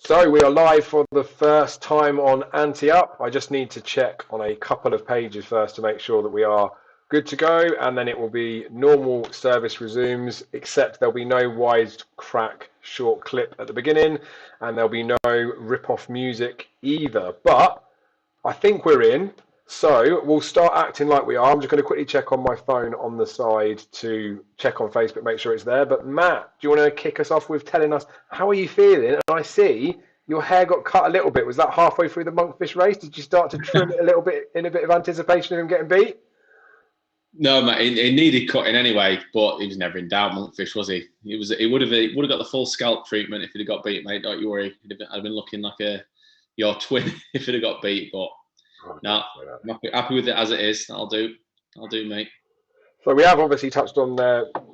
So we are live for the first time on Ante Up. I just need to check on a couple of pages first to make sure that we are good to go, and then it will be normal service resumes, except there'll be no wide crack short clip at the beginning, and there'll be no rip-off music either. But I think we're in. So we'll start acting like we are. I'm just going to quickly check on my phone on the side to check on Facebook, make sure it's there. But Matt, do you want to kick us off with telling us how are you feeling? And I see your hair got cut a little bit. Was that halfway through the monkfish race? Did you start to trim it a little bit in a bit of anticipation of him getting beat? No, mate, it needed cutting anyway, but he was never in doubt, Monkfish, was he? He would have got the full scalp treatment if he'd have got beat, mate. Don't you worry. I'd have been looking like your twin if he'd have got beat. But no, I'm happy with it as it is. I'll do, mate. So we have obviously touched on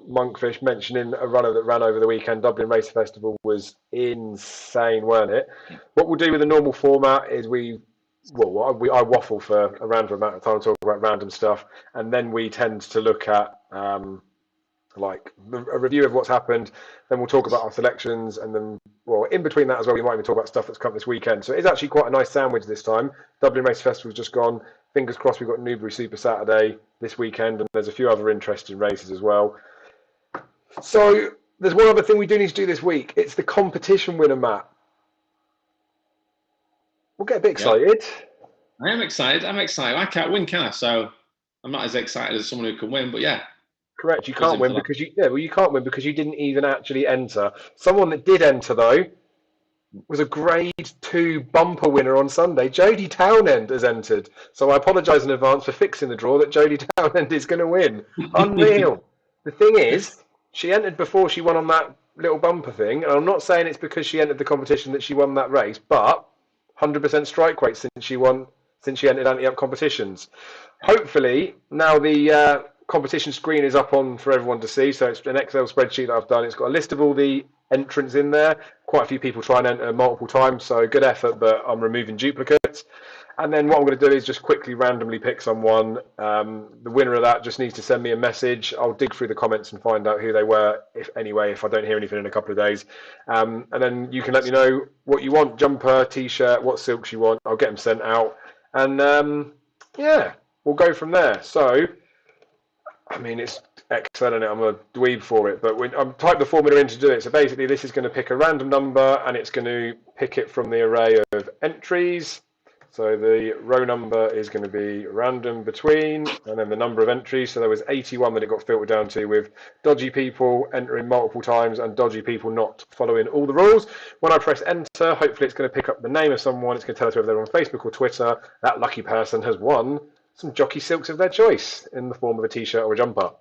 Monkfish, mentioning a runner that ran over the weekend. Dublin Race Festival was insane, weren't it? What we'll do with the normal format is I waffle for a random amount of time, talk about random stuff, and then we tend to look at a review of what's happened. Then we'll talk about our selections, and then, in between that as well, we might even talk about stuff that's come this weekend. So it's actually quite a nice sandwich this time. Dublin Race Festival's just gone. Fingers crossed we've got Newbury Super Saturday this weekend, and there's a few other interesting races as well. So there's one other thing we do need to do this week. It's the competition winner, Matt. We'll get a bit excited. I am excited. I can't win, can I? So I'm not as excited as someone who can win, but yeah. Correct. You can't win because you can't win because you didn't even actually enter. Someone that did enter though was a Grade 2 bumper winner on Sunday. Jodie Townend has entered. So I apologise in advance for fixing the draw that Jodie Townend is going to win. Unreal. The thing is, she entered before she won on that little bumper thing. And I'm not saying it's because she entered the competition that she won that race, but 100% strike rate since she entered Ante-Up competitions. Hopefully, now the competition screen is up on for everyone to see. So it's an Excel spreadsheet that I've done. It's got a list of all the entrants in there. Quite a few people try and enter multiple times, so good effort, but I'm removing duplicates. And then what I'm going to do is just quickly randomly pick someone. The winner of that just needs to send me a message. I'll dig through the comments and find out who they were, if I don't hear anything in a couple of days. And then you can let me know what you want, jumper, t-shirt, what silks you want. I'll get them sent out. And we'll go from there. So, I mean, it's Excel, and I'm a dweeb for it, but I'm type the formula in to do it. So basically, this is going to pick a random number, and it's going to pick it from the array of entries. So the row number is going to be random between, and then the number of entries. So there was 81 that it got filtered down to, with dodgy people entering multiple times and dodgy people not following all the rules. When I press enter, hopefully it's going to pick up the name of someone. It's going to tell us whether they're on Facebook or Twitter. That lucky person has won some jockey silks of their choice in the form of a t-shirt or a jumper.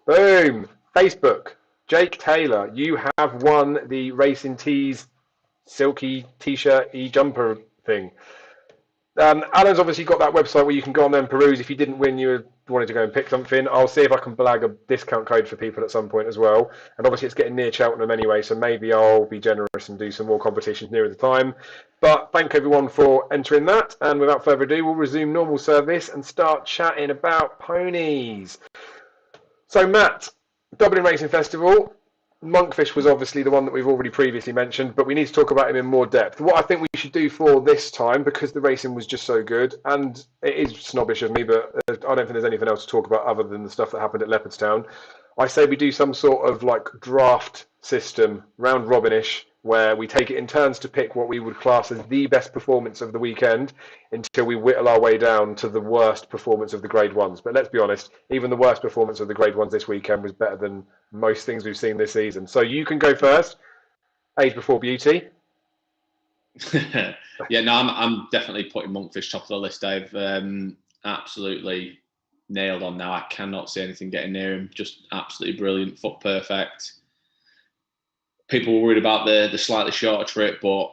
Boom! Facebook. Jake Taylor, you have won the Racing Tees silky t-shirt e-jumper thing. Alan's obviously got that website where you can go on there and peruse. If you didn't win, you wanted to go and pick something. I'll see if I can blag a discount code for people at some point as well. And obviously it's getting near Cheltenham anyway, so maybe I'll be generous and do some more competitions nearer the time. But thank everyone for entering that. And without further ado, we'll resume normal service and start chatting about ponies. So Matt, Dublin Racing Festival. Monkfish was obviously the one that we've already previously mentioned, but we need to talk about him in more depth. What I think we should do for this time, because the racing was just so good, and it is snobbish of me, but I don't think there's anything else to talk about other than the stuff that happened at Leopardstown. I say we do some sort of like draft system, round robinish, where we take it in turns to pick what we would class as the best performance of the weekend until we whittle our way down to the worst performance of the Grade 1s. But let's be honest, even the worst performance of the Grade 1s this weekend was better than most things we've seen this season. So you can go first. Age before beauty. I'm definitely putting Monkfish top of the list, Dave. Absolutely nailed on now. I cannot see anything getting near him. Just absolutely brilliant, foot perfect. People were worried about the slightly shorter trip, but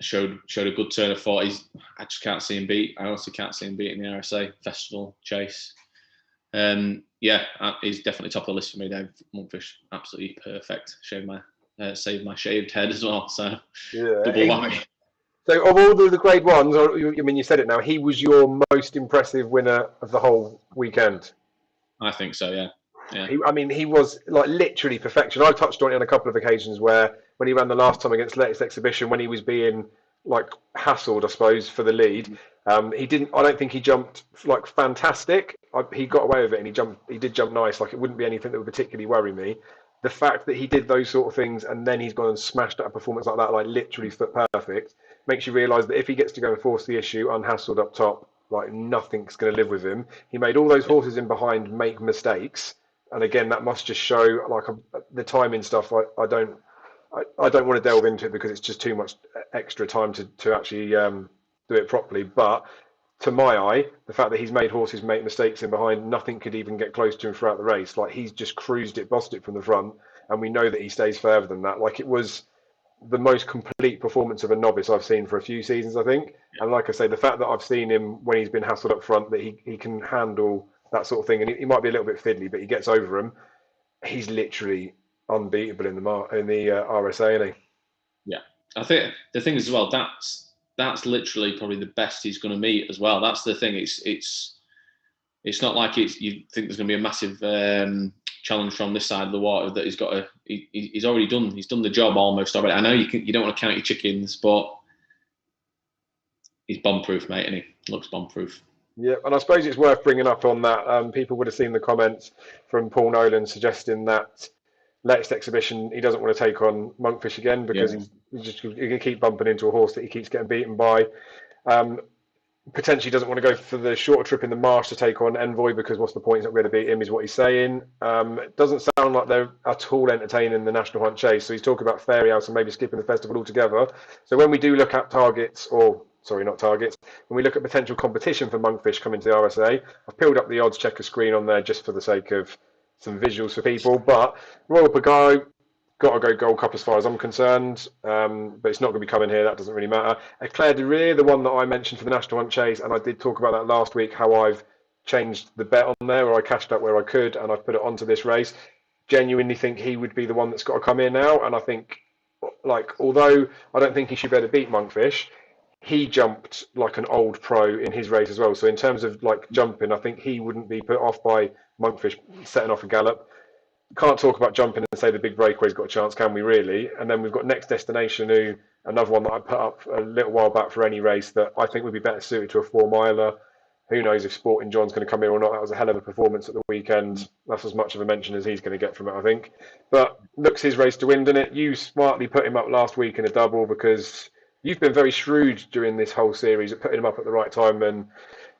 showed a good turn of foot. I just can't see him beat. I honestly can't see him beating the RSA Festival Chase. He's definitely top of the list for me, Dave. Monkfish, absolutely perfect. Saved my shaved head as well. So double whammy. So of all the Grade 1s, I mean, you said it now, he was your most impressive winner of the whole weekend. I think so, yeah. Yeah. He was like literally perfection. I've touched on it on a couple of occasions where when he ran the last time against Latest Exhibition, when he was being like hassled, I suppose, for the lead, he didn't. I don't think he jumped like fantastic. He got away with it, and he jumped. He did jump nice. Like it wouldn't be anything that would particularly worry me. The fact that he did those sort of things and then he's gone and smashed out a performance like that, like literally foot perfect, makes you realise that if he gets to go and force the issue unhassled up top, like nothing's going to live with him. He made all those horses in behind make mistakes, and again, that must just show like the timing stuff. I don't want to delve into it because it's just too much extra time to actually do it properly. But to my eye, the fact that he's made horses make mistakes in behind, nothing could even get close to him throughout the race. Like he's just cruised it, bossed it from the front, and we know that he stays further than that. Like it was the most complete performance of a novice I've seen for a few seasons, I think. And like I say, the fact that I've seen him when he's been hassled up front, that he can handle that sort of thing, and he might be a little bit fiddly, but he gets over him. He's literally unbeatable in the RSA, isn't he? Yeah, I think the thing is as well, that's literally probably the best he's going to meet as well. That's the thing. It's not like you think there's going to be a massive challenge from this side of the water that he's got to. He's already done. He's done the job almost already. I know you don't want to count your chickens, but he's bomb-proof, mate, and he looks bomb-proof. Yeah, and I suppose it's worth bringing up on that. People would have seen the comments from Paul Nolan suggesting that Latest Exhibition, he doesn't want to take on Monkfish again because he's going to keep bumping into a horse that he keeps getting beaten by. Potentially doesn't want to go for the shorter trip in the marsh to take on Envoy because what's the point? He's not going to beat him, is what he's saying. It doesn't sound like they're at all entertaining the National Hunt Chase. So he's talking about Fairy House and maybe skipping the festival altogether. So when we do look at targets, or sorry, not targets, when we look at potential competition for Monkfish coming to the RSA, I've peeled up the odds checker screen on there just for the sake of some visuals for people. But Royal Pagaro, got to go Gold Cup as far as I'm concerned, but it's not going to be coming here. That doesn't really matter. Eclair de Rire, the one that I mentioned for the National Hunt Chase, and I did talk about that last week, how I've changed the bet on there, or I cashed out where I could, and I've put it onto this race. Genuinely think he would be the one that's got to come in now, and I think, like, although I don't think he should be able to beat Monkfish, he jumped like an old pro in his race as well. So in terms of like jumping, I think he wouldn't be put off by Monkfish setting off a gallop. Can't talk about jumping and say the big breakaway's got a chance, can we really? And then we've got Next Destination, who another one that I put up a little while back for any race that I think would be better suited to a 4 miler. Who knows if Sporting John's going to come in or not? That was a hell of a performance at the weekend. That's as much of a mention as he's going to get from it, I think. But looks his race to win, doesn't it? You smartly put him up last week in a double because you've been very shrewd during this whole series at putting him up at the right time and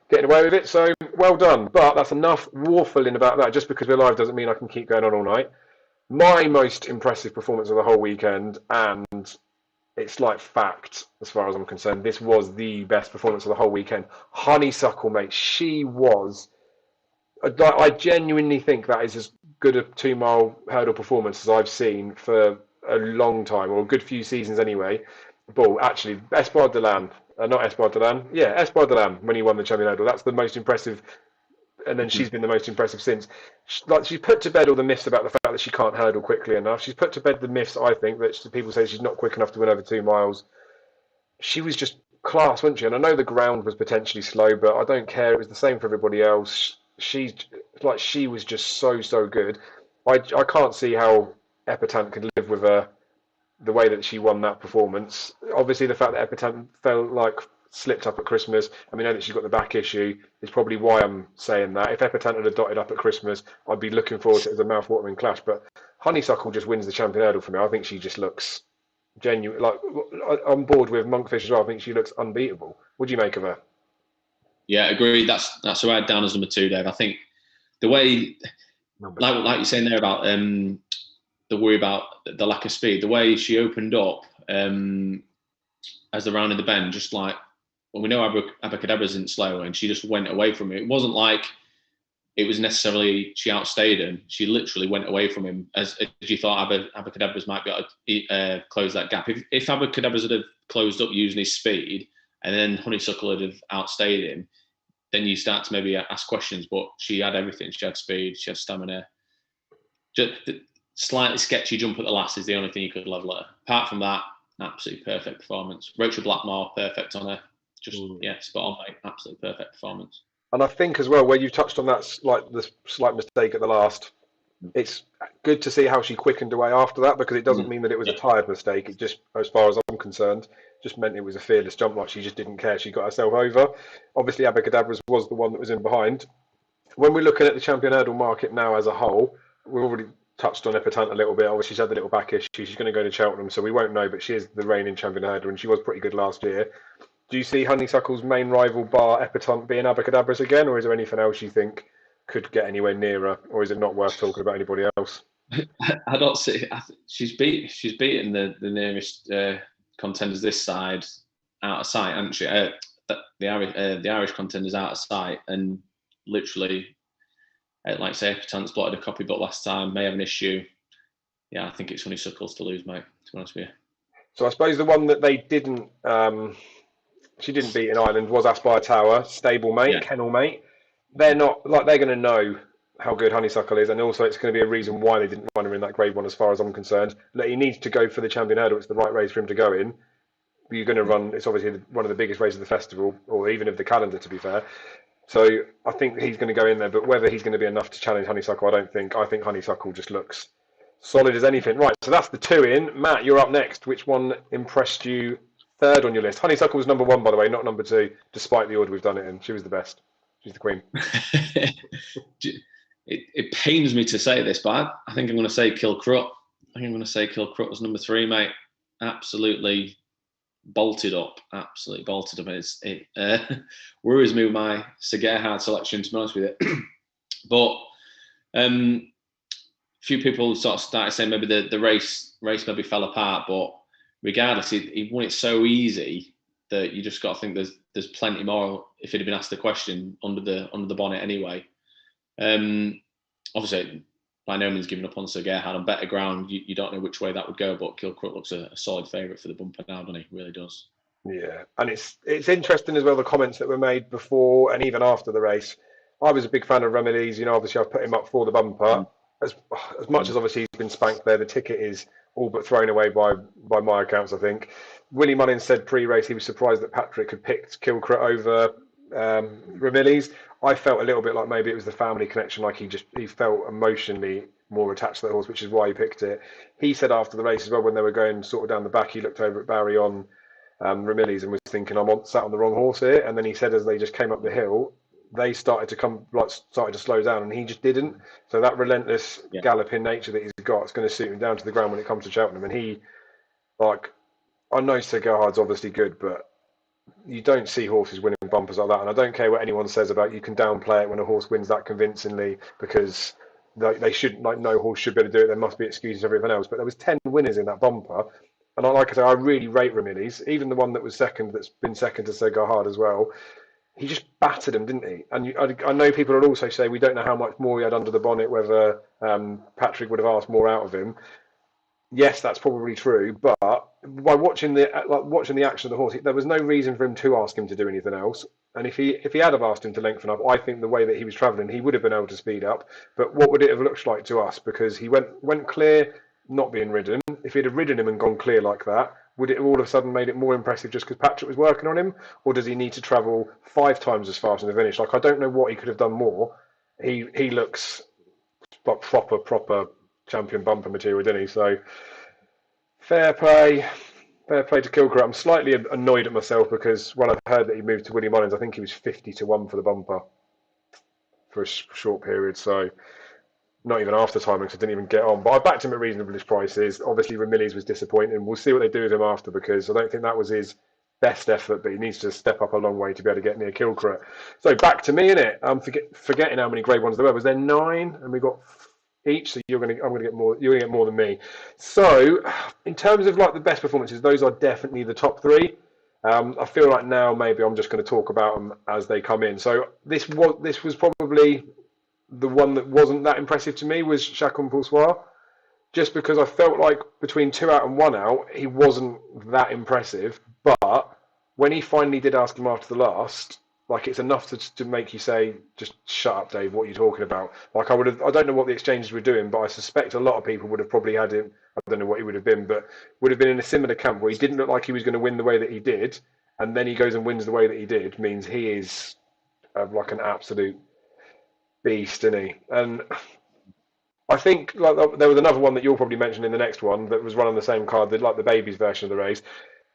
getting away with it. So well done. But that's enough waffling about that. Just because we're live doesn't mean I can keep going on all night. My most impressive performance of the whole weekend, and it's like fact as far as I'm concerned, this was the best performance of the whole weekend. Honeysuckle, mate, she was. I genuinely think that is as good a 2 mile hurdle performance as I've seen for a long time, or a good few seasons anyway. But actually, Espoir de Lan, not Espoir de Lan, yeah, Espoir de Lan when he won the Champion Hurdle. That's the most impressive, and then she's been the most impressive since. She's put to bed all the myths about the fact that she can't hurdle quickly enough. She's put to bed the myths, I think, that people say she's not quick enough to win over 2 miles. She was just class, wasn't she? And I know the ground was potentially slow, but I don't care. It was the same for everybody else. She was just so good. I can't see how Epitant could live with her the way that she won that performance. Obviously, the fact that Epitant slipped up at Christmas, and we know that she's got the back issue, is probably why I'm saying that. If Epitant had dotted up at Christmas, I'd be looking forward to it as a mouth-watering clash. But Honeysuckle just wins the Champion Hurdle for me. I think she just looks genuine. Like, I'm bored with Monkfish as well. I think she looks unbeatable. What do you make of her? Yeah, agreed. That's who I had down as number 2, Dave. I think the way, like you're saying there about the worry about the lack of speed, the way she opened up as the round in the bend, just like, well, we know Abacadabra isn't slow, and she just went away from it. It wasn't like it was necessarily she outstayed him. She literally went away from him as you thought Abacadabras might be able to close that gap. If Abacadabras had closed up using his speed, and then Honeysuckle had outstayed him, then you start to maybe ask questions. But she had everything. She had speed. She had stamina. Just the slightly sketchy jump at the last is the only thing you could level her. Apart from that, absolutely perfect performance. Rachel Blackmore, perfect on her. Just spot on, mate. Absolutely perfect performance. And I think as well, where you touched on that, like the slight mistake at the last, it's good to see how she quickened away after that, because it doesn't mean that it was a tired mistake. It just, as far as I'm concerned, just meant it was a fearless jump. Like, she just didn't care. She got herself over. Obviously, Abacadabras was the one that was in behind. When we're looking at the champion hurdle market now as a whole, we've already touched on Epitant a little bit. Obviously, she's had the little back issue. She's going to go to Cheltenham, so we won't know, but she is the reigning champion hurdler, and she was pretty good last year. Do you see Honeysuckle's main rival, bar Epitant, being Abacadabras again, or is there anything else you think could get anywhere near her, or is it not worth talking about anybody else? I don't see. She's beaten the nearest contenders this side out of sight, hasn't she? The Irish contenders out of sight, and literally, like say, Epitant's blotted a copybook last time. May have an issue. Yeah, I think it's Honeysuckles to lose, mate. To be honest with you. So I suppose the one that they didn't, she didn't beat in Ireland was Aspire Tower, stablemate, kennelmate. They're not like, they're going to know how good Honeysuckle is, and also it's going to be a reason why they didn't run her in that Grade 1, as far as I'm concerned. That he needs to go for the champion hurdle. It's the right race for him to go in. You're going to run. It's obviously one of the biggest races of the festival, or even of the calendar, to be fair. So I think he's going to go in there, but whether he's going to be enough to challenge Honeysuckle, I don't think. I think Honeysuckle just looks solid as anything. Right, so that's the two in. Matt, you're up next. Which one impressed you third on your list? Honeysuckle was number one, by the way, not number two, despite the order we've done it in. She was the best. She's the queen. It pains me to say this, but I think I'm going to say Kilcrut. I think I'm going to say Kilcrut was number three, mate. Absolutely bolted up. Absolutely bolted up. It worries me with my Sir Gerhard selection, to be honest with you. But few people sort of started saying maybe the race maybe fell apart, but regardless, he won it so easy that you just got to think there's plenty more if he'd have been asked the question under the bonnet anyway. Obviously, by no means giving up on Sir Gerhard. On better ground, you don't know which way that would go, but Kilcrut looks a solid favourite for the bumper now, doesn't he? Really does. Yeah, and it's interesting as well, the comments that were made before and even after the race. I was a big fan of Remedies. You know, obviously I've put him up for the bumper. As much as obviously he's been spanked there, the ticket is all but thrown away by my accounts, I think. Willie Mullins said pre-race he was surprised that Patrick had picked Kilcrut over Remedies. I felt a little bit like maybe it was the family connection, like he felt emotionally more attached to the horse, which is why he picked it. He said after the race as well, when they were going sort of down the back, he looked over at Barry on Ramillies and was thinking, sat on the wrong horse here. And then he said, as they just came up the hill, they started to slow down, and he just didn't. So that relentless galloping nature that he's got, it's going to suit him down to the ground when it comes to Cheltenham. And he, I know Sir Gerhard's obviously good, but you don't see horses winning bumpers like that. And I don't care what anyone says about you can downplay it when a horse wins that convincingly, because they shouldn't, no horse should be able to do it. There must be excuses for everything else. But there was 10 winners in that bumper. And like I say, I really rate Ramillies, even the one that was second, that's been second to Sir Gerhard as well. He just battered him, didn't he? And I know people will also say we don't know how much more he had under the bonnet, whether Patrick would have asked more out of him. Yes, that's probably true, but by watching the action of the horse, there was no reason for him to ask him to do anything else. And if he had have asked him to lengthen up, I think the way that he was travelling, he would have been able to speed up. But what would it have looked like to us? Because he went clear, not being ridden. If he'd have ridden him and gone clear like that, would it have all of a sudden made it more impressive just because Patrick was working on him? Or does he need to travel 5 times as fast in the finish? I don't know what he could have done more. He looks like proper champion bumper material, didn't he? So fair play to Kilcrut. I'm slightly annoyed at myself because when I heard that he moved to Willie Mullins, I think he was 50-1 for the bumper for a short period. So not even after timing, because I didn't even get on. But I backed him at reasonable prices. Obviously, Ramillies was disappointing. We'll see what they do with him after, because I don't think that was his best effort, but he needs to step up a long way to be able to get near Kilcrut. So back to me, innit? I'm forgetting how many Grade 1s there were. Was there 9? And we got each, so I'm gonna get more. You're gonna get more than me. So in terms of the best performances, those are definitely the top 3. I feel like now maybe I'm just going to talk about them as they come in. So this was probably the one that wasn't that impressive to me, was Chacun Pour Soi, just because I felt like between 2 out and 1 out, he wasn't that impressive. But when he finally did ask him after the last, it's enough to make you say, just shut up, Dave, what are you talking about? I don't know what the exchanges were doing, but I suspect a lot of people would have probably had him, I don't know what he would have been, but would have been in a similar camp where he didn't look like he was going to win the way that he did, and then he goes and wins the way that he did, means he is an absolute beast, isn't he? And I think like there was another one that you'll probably mention in the next one that was run on the same card, like the babies version of the race.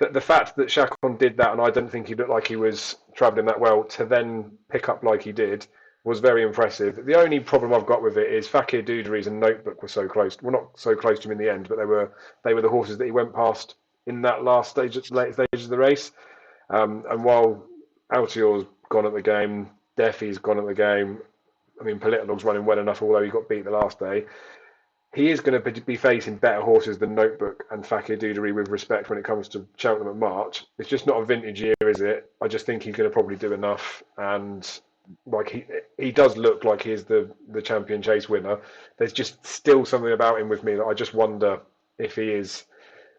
That the fact that Chacon did that, and I don't think he looked like he was travelling that well, to then pick up like he did was very impressive. The only problem I've got with it is Fakir Dudary's and Notebook were so close. Well, not so close to him in the end, but they were the horses that he went past in that last stage, late stages of the race. And while Altior's gone at the game, Deffy's gone at the game. I mean, Politilog's running well enough, although he got beat the last day. He is going to be facing better horses than Notebook and Fakir Dudary with respect when it comes to Cheltenham at March. It's just not a vintage year, is it? I just think he's going to probably do enough. And like he does look like he is the champion chase winner. There's just still something about him with me that I just wonder if he is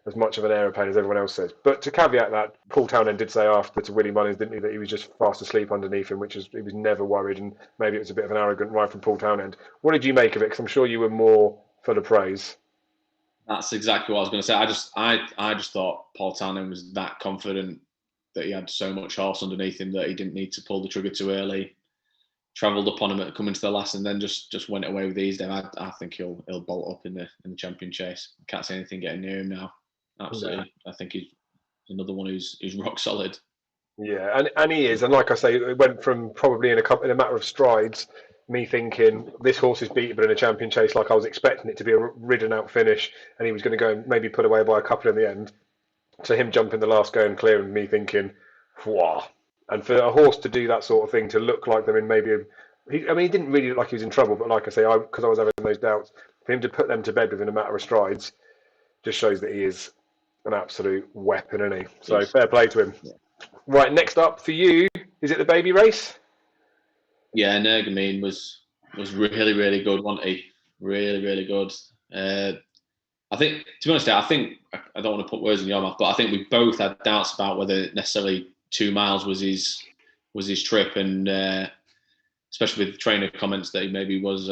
as much of an aeroplane as everyone else says. But to caveat that, Paul Townend did say after to Willie Mullins, didn't he, that he was just fast asleep underneath him, which is he was never worried, and maybe it was a bit of an arrogant ride from Paul Townend. What did you make of it? Because I'm sure you were more full of praise. That's exactly what I was going to say. I just thought Paul Townend was that confident that he had so much horse underneath him that he didn't need to pull the trigger too early. Travelled up on him at coming to the last, and then just went away with ease. I think he'll bolt up in the champion chase. Can't see anything getting near him now. Absolutely, yeah. I think he's another one who's rock solid. Yeah, and he is. And like I say, it went from probably in a matter of strides, me thinking this horse is beatable in a champion chase, like I was expecting it to be a ridden out finish, and he was going to go and maybe put away by a couple in the end, to him jumping the last go and clearing, me thinking, wow. And for a horse to do that sort of thing, to look like them in maybe, he didn't really look like he was in trouble, but like I say, because I was having those doubts, for him to put them to bed within a matter of strides, just shows that he is an absolute weapon, isn't he? So fair play to him. Yeah. Right, next up for you, is it the baby race? Yeah, Nergamine was really, really good, wasn't he? Really, really good. I think, to be honest, I don't want to put words in your mouth, but I think we both had doubts about whether necessarily 2 miles was his trip, and especially with the trainer comments that he maybe was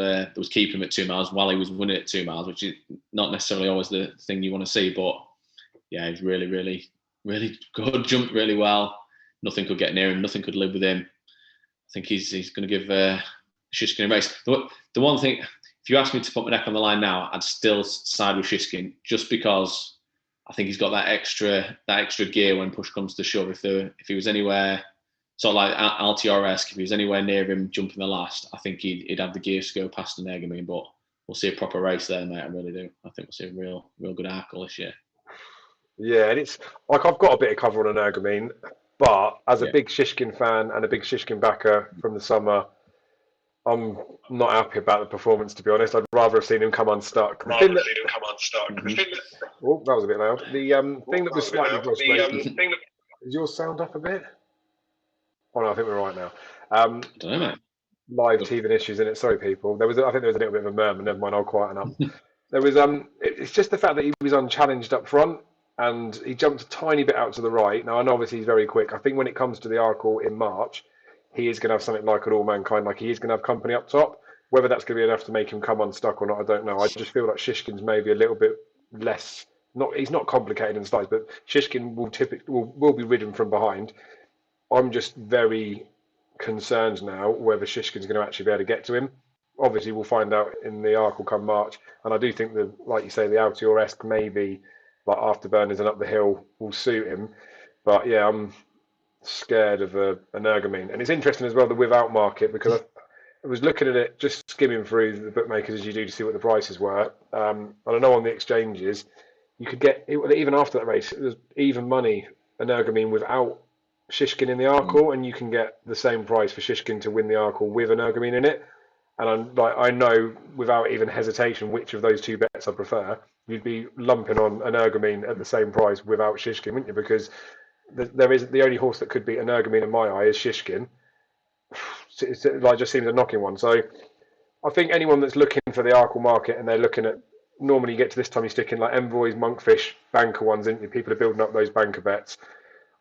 keeping him at 2 miles while he was winning at 2 miles, which is not necessarily always the thing you want to see. But yeah, he's really, really, really good. Jumped really well. Nothing could get near him. Nothing could live with him. I think he's going to give Shishkin a race. The one thing, if you ask me to put my neck on the line now, I'd still side with Shishkin, just because I think he's got that extra gear when push comes to shove. If he was anywhere sort of like Altior-esque, if he was anywhere near him jumping the last, I think he'd have the gears to go past the Nergamine. But we'll see a proper race there, mate. I really do. I think we'll see a real good Arkle this year. Yeah, and it's like I've got a bit of cover on an Nergamine, but as a big Shishkin fan and a big Shishkin backer from the summer, I'm not happy about the performance, to be honest. I'd rather have seen him come unstuck. Oh, that was a bit loud. The thing that was slightly frustrating. Is your sound up a bit? Oh no, I think we're right now. I don't know, mate. Live teething issues in it. Sorry, people. I think there was a little bit of a murmur. Never mind, I'll quieten up. There was it's just the fact that he was unchallenged up front, and he jumped a tiny bit out to the right. Now I know obviously he's very quick. I think when it comes to the Arkle in March, he is going to have something like an All Mankind. Like he is going to have company up top. Whether that's going to be enough to make him come unstuck or not, I don't know. I just feel like Shishkin's maybe a little bit less. He's not complicated in size, but Shishkin will be ridden from behind. I'm just very concerned now whether Shishkin's going to actually be able to get to him. Obviously, we'll find out in the Arkle come March, and I do think that, like you say, the Altior-esque maybe, like Afterburners and up the hill, will suit him. But yeah, I'm scared of an Nergamine, and it's interesting as well the without market, because I was looking at it, just skimming through the bookmakers as you do to see what the prices were. And I know on the exchanges, you could get even after that race, it was even money an Nergamine without Shishkin in the Arkle, and you can get the same price for Shishkin to win the Arkle with an Nergamine in it. And I know without even hesitation which of those two bets I prefer. You'd be lumping on an Nergamine at the same price without Shishkin, wouldn't you? Because there is the only horse that could beat an Nergamine in my eye is Shishkin. It just seems a knocking one. So I think anyone that's looking for the Arkle market, and they're looking at, normally you get to this time you stick in like Envoys, Monkfish, banker ones, isn't you? People are building up those banker bets.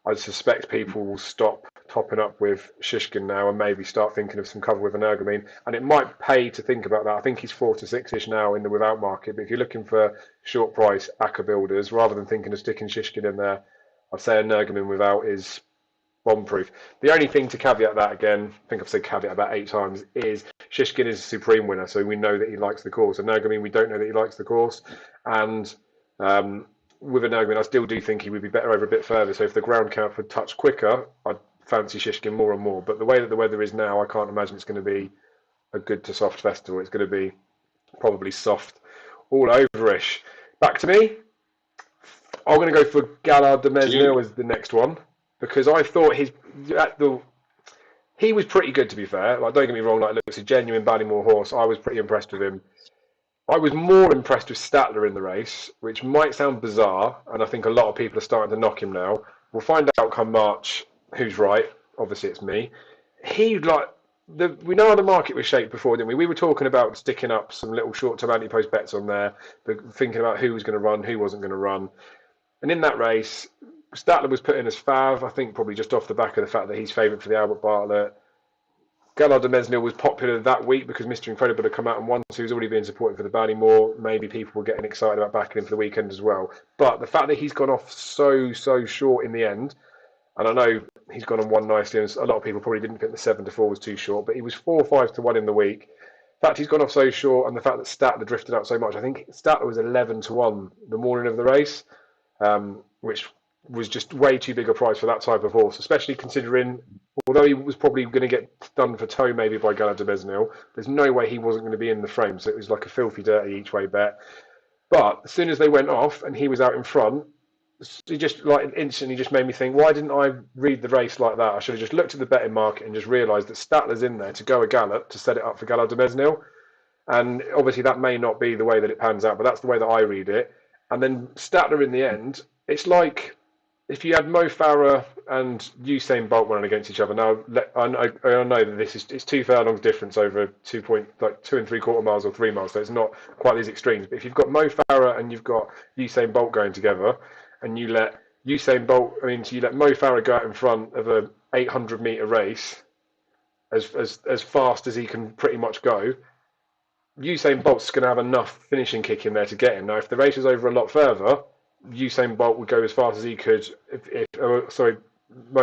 I suspect people will stop topping up with Shishkin now and maybe start thinking of some cover with an Nergamine. And it might pay to think about that. I think he's 4 to 6-ish now in the without market. But if you're looking for short price ACCA builders, rather than thinking of sticking Shishkin in there, I'd say a Nergamine without is bomb-proof. The only thing to caveat that, again, I think I've said caveat about 8 times, is Shishkin is a supreme winner, so we know that he likes the course. And Nagami, we don't know that he likes the course. And with a Nagami, I still do think he would be better over a bit further. So if the ground count would touch quicker, I'd fancy Shishkin more and more. But the way that the weather is now, I can't imagine it's going to be a good to soft festival. It's going to be probably soft all overish. Back to me. I'm going to go for Gallardo Mesnil as the next one, because I thought he was pretty good, to be fair. Like, don't get me wrong, like, looks a genuine Ballymore horse. I was pretty impressed with him. I was more impressed with Statler in the race, which might sound bizarre, and I think a lot of people are starting to knock him now. We'll find out come March who's right. Obviously, it's me. We know how the market was shaped before, didn't we? We were talking about sticking up some little short-term anti-post bets on there, but thinking about who was going to run, who wasn't going to run. And in that race, Statler was put in as fav, I think probably just off the back of the fact that he's favourite for the Albert Bartlett. Gallardo Mesnil was popular that week because Mr. Incredible had come out and won, so he was already being supported for the Ballymore. Maybe people were getting excited about backing him for the weekend as well. But the fact that he's gone off so short in the end, and I know he's gone and won nicely, and a lot of people probably didn't think the 7-4 was too short, but he was 4-5-1 in the week. The fact he's gone off so short, and the fact that Statler drifted out so much, I think Statler was 11-1 the morning of the race, which was just way too big a price for that type of horse, especially considering, although he was probably going to get done for toe maybe by Gallardo Mesnil, there's no way he wasn't going to be in the frame, so it was like a filthy dirty each way bet. But as soon as they went off and he was out in front, it just like instantly just made me think, why didn't I read the race like that? I should have just looked at the betting market and just realised that Statler's in there to go a gallop to set it up for Gallardo Mesnil. And obviously that may not be the way that it pans out, but that's the way that I read it. And then Statler in the end, it's like if you had Mo Farah and Usain Bolt running against each other. Now, I know that it's 2 furlongs difference over 2 3/4 miles or 3 miles, so it's not quite these extremes. But if you've got Mo Farah and you've got Usain Bolt going together, and you let Mo Farah go out in front of a 800-meter race as fast as he can pretty much go, Usain Bolt's going to have enough finishing kick in there to get him. Now, if the race is over a lot further, Usain Bolt would go as fast as he could. Mo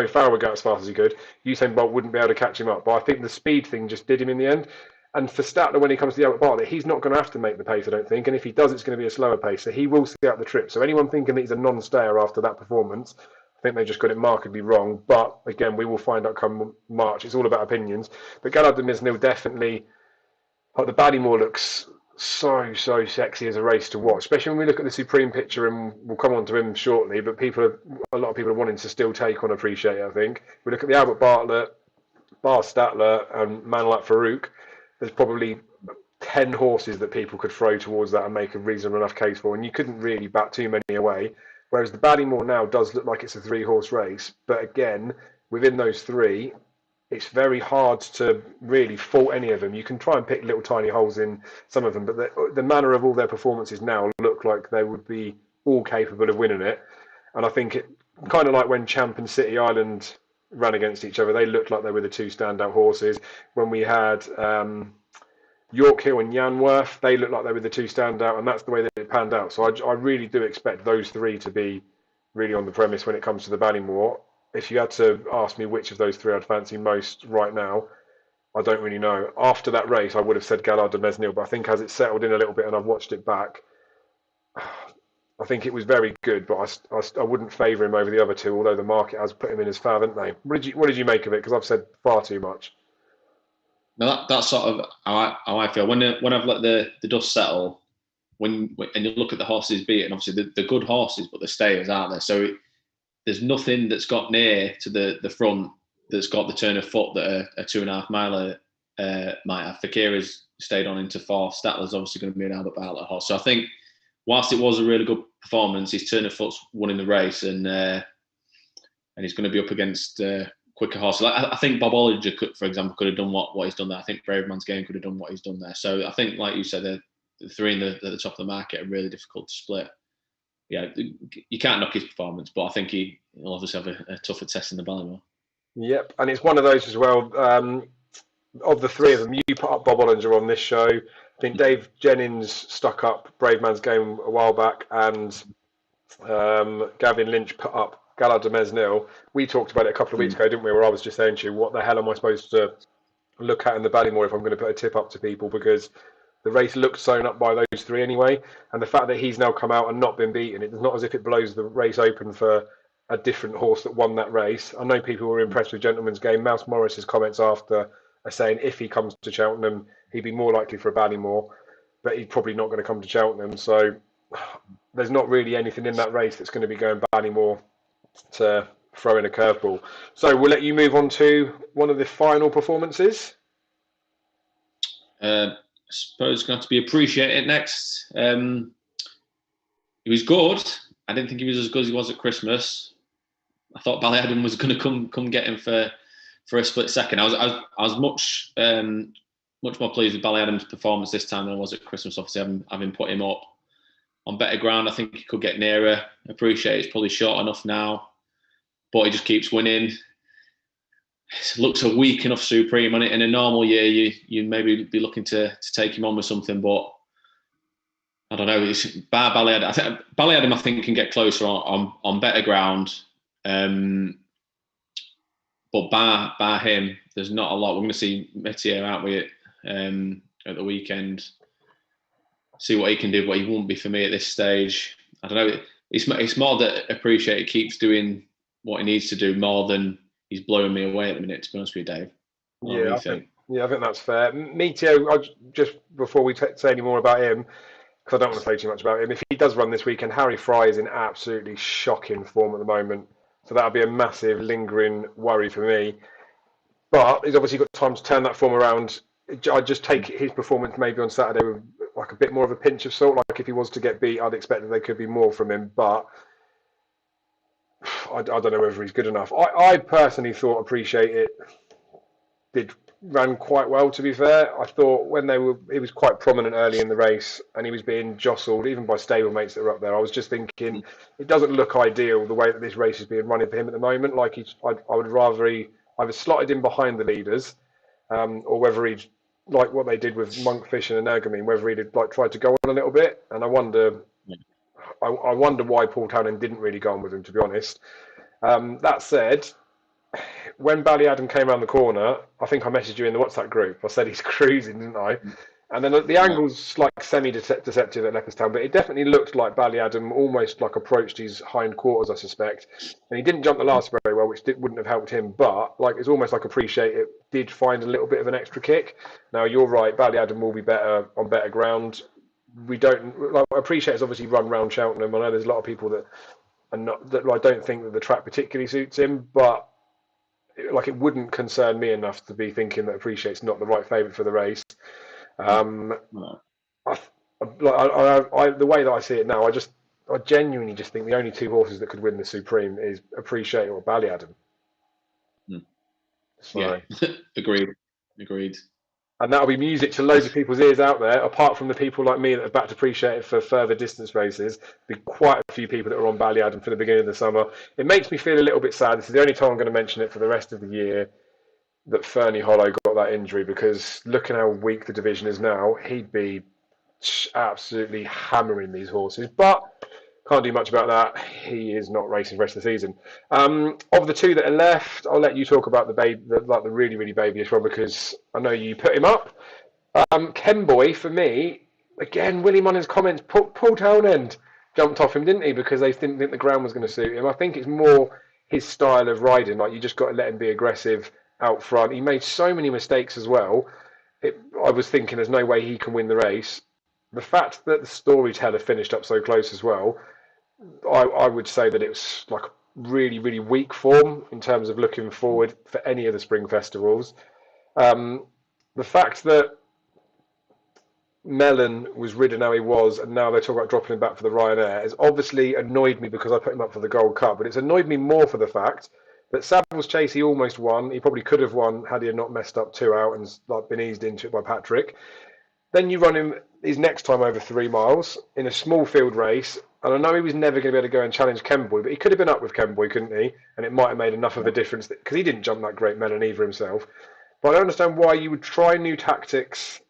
Farah would go as fast as he could. Usain Bolt wouldn't be able to catch him up. But I think the speed thing just did him in the end. And for Statler, when he comes to the Albert Bartlett, he's not going to have to make the pace, I don't think. And if he does, it's going to be a slower pace. So he will see out the trip. So anyone thinking that he's a non-stayer after that performance, I think they just got it markedly wrong. But again, we will find out come March. It's all about opinions. But Gallardo Mesnil definitely, like, the Ballymore looks so sexy as a race to watch, especially when we look at the Supreme picture, and we'll come on to him shortly, but a lot of people are wanting to still take on Appreciate it, I think. We look at the Albert Bartlett, Bar Statler, and man like Farouk, there's probably 10 horses that people could throw towards that and make a reasonable enough case for, and you couldn't really bat too many away, whereas the Ballymore now does look like it's a 3-horse race, but again, within those 3, it's very hard to really fault any of them. You can try and pick little tiny holes in some of them, but the manner of all their performances now look like they would be all capable of winning it. And I think it kind of like when Champ and City Island ran against each other, they looked like they were the 2 standout horses. When we had York Hill and Yanworth, they looked like they were the 2 standout, and that's the way that it panned out. So I really do expect those 3 to be really on the premise when it comes to the Ballymore. If you had to ask me which of those 3 I'd fancy most right now, I don't really know. After that race, I would have said Gallardo Mesnil, but I think as it settled in a little bit and I've watched it back, I think it was very good, but I wouldn't favour him over the other 2, although the market has put him in as fav, haven't they? What did you make of it? Because I've said far too much. Now that's sort of how I feel. When I've let the dust settle, and you look at the horses beaten, obviously the good horses, but the stayers, aren't there? So there's nothing that's got near to the front that's got the turn of foot that a 2.5 miler might have. Fakira's stayed on into 4th. Statler's obviously going to be an Albert Bartlett horse. So I think whilst it was a really good performance, his turn of foot's won in the race, and he's going to be up against quicker horses. I think Bob Olinger, for example, could have done what he's done there. I think Brave Man's Game could have done what he's done there. So I think, like you said, the 3 at the top of the market are really difficult to split. Yeah, you can't knock his performance, but I think he'll obviously have a tougher test in the Ballymore. Yep, and it's one of those as well. Of the 3 of them, you put up Bob Olinger on this show. I think Dave Jennings stuck up Brave Man's Game a while back, and Gavin Lynch put up Gallardo nil. We talked about it a couple of weeks ago, didn't we? Where I was just saying to you, what the hell am I supposed to look at in the Ballymore if I'm going to put a tip up to people, because the race looked sewn up by those three anyway, and the fact that he's now come out and not been beaten, it's not as if it blows the race open for a different horse that won that race. I know people were impressed with Gentleman's Game. Mouse Morris's comments after are saying if he comes to Cheltenham, he'd be more likely for a Ballymore, but he's probably not going to come to Cheltenham. So there's not really anything in that race that's going to be going Ballymore to throw in a curveball. So we'll let you move on to one of the final performances. I suppose it's going to be Appreciated next. He was good. I didn't think he was as good as he was at Christmas. I thought Ballyadam was going to come get him for a split second. I was much more pleased with Ballyadam's performance this time than I was at Christmas. Obviously, having put him up on better ground, I think he could get nearer. Appreciate it's probably short enough now, but he just keeps winning. It looks a weak enough Supreme, and in a normal year, you maybe be looking to take him on with something, but I don't know. It's Ballyadam. I think Ballyadam, can get closer on better ground. But bar him, there's not a lot. We're going to see Metier, aren't we, at the weekend? See what he can do, but he won't be for me at this stage. I don't know. It's more that Appreciate keeps doing what he needs to do more than he's blowing me away at the minute, to be honest with you, Dave. I think that's fair. Meteo, just before we say any more about him, because I don't want to say too much about him, if he does run this weekend, Harry Fry is in absolutely shocking form at the moment. So that'll be a massive lingering worry for me. But he's obviously got time to turn that form around. I'd just take his performance maybe on Saturday with like a bit more of a pinch of salt. Like if he was to get beat, I'd expect that there could be more from him. But I don't know whether he's good enough. I personally thought Appreciate It ran quite well, to be fair. I thought he was quite prominent early in the race and he was being jostled even by stablemates that were up there. I was just thinking it doesn't look ideal the way that this race is being run for him at the moment. Like I would rather he either slotted in behind the leaders, or whether he'd, like what they did with Monkfish and Energumene, whether he'd like tried to go on a little bit. And I wonder why Paul Townend didn't really go on with him, to be honest. That said, when Ballyadam came around the corner, I think I messaged you in the WhatsApp group. I said he's cruising, didn't I? And then the angle's like semi-deceptive at Leopardstown, but it definitely looked like Ballyadam almost like approached his hind quarters, I suspect. And he didn't jump the last very well, which wouldn't have helped him. But like it's almost like Appreciate It did find a little bit of an extra kick. Now you're right, Ballyadam will be better on better ground. We don't like Appreciate It's obviously run round Cheltenham. I know there's a lot of people that are not that I don't think that the track particularly suits him, but like it wouldn't concern me enough to be thinking that Appreciate's not the right favourite for the race. The way that I see it now, I genuinely just think the only two horses that could win the Supreme is Appreciate or Ballyadam. So, yeah, agreed. And that'll be music to loads of people's ears out there, apart from the people like me that have backed Appreciate It for further distance races. There'll be quite a few people that are on Ballyadam for the beginning of the summer. It makes me feel a little bit sad. This is the only time I'm going to mention it for the rest of the year, that Fernie Hollow got that injury, because looking how weak the division is now, he'd be absolutely hammering these horses. But can't do much about that. He is not racing the rest of the season. Of the two that are left, I'll let you talk about the really, really babyish one, because I know you put him up. Kenboy, for me, again, Willie Munning's comments, Paul Townend jumped off him, didn't he? Because they didn't think the ground was going to suit him. I think it's more his style of riding. Like, you just got to let him be aggressive out front. He made so many mistakes as well. I was thinking there's no way he can win the race. The fact that the Storyteller finished up so close as well, I would say that it was like really, really weak form in terms of looking forward for any of the spring festivals. The fact that Mellon was ridden how he was, and now they're talking about dropping him back for the Ryanair, has obviously annoyed me because I put him up for the Gold Cup. But it's annoyed me more for the fact that Savills Chase, he almost won. He probably could have won had he not messed up 2 out and like been eased into it by Patrick. Then you run him his next time over 3 miles in a small field race. And I know he was never going to be able to go and challenge Kenboy, but he could have been up with Kenboy, couldn't he? And it might have made enough of a difference, because he didn't jump that great Mellon either himself. But I don't understand why you would try new tactics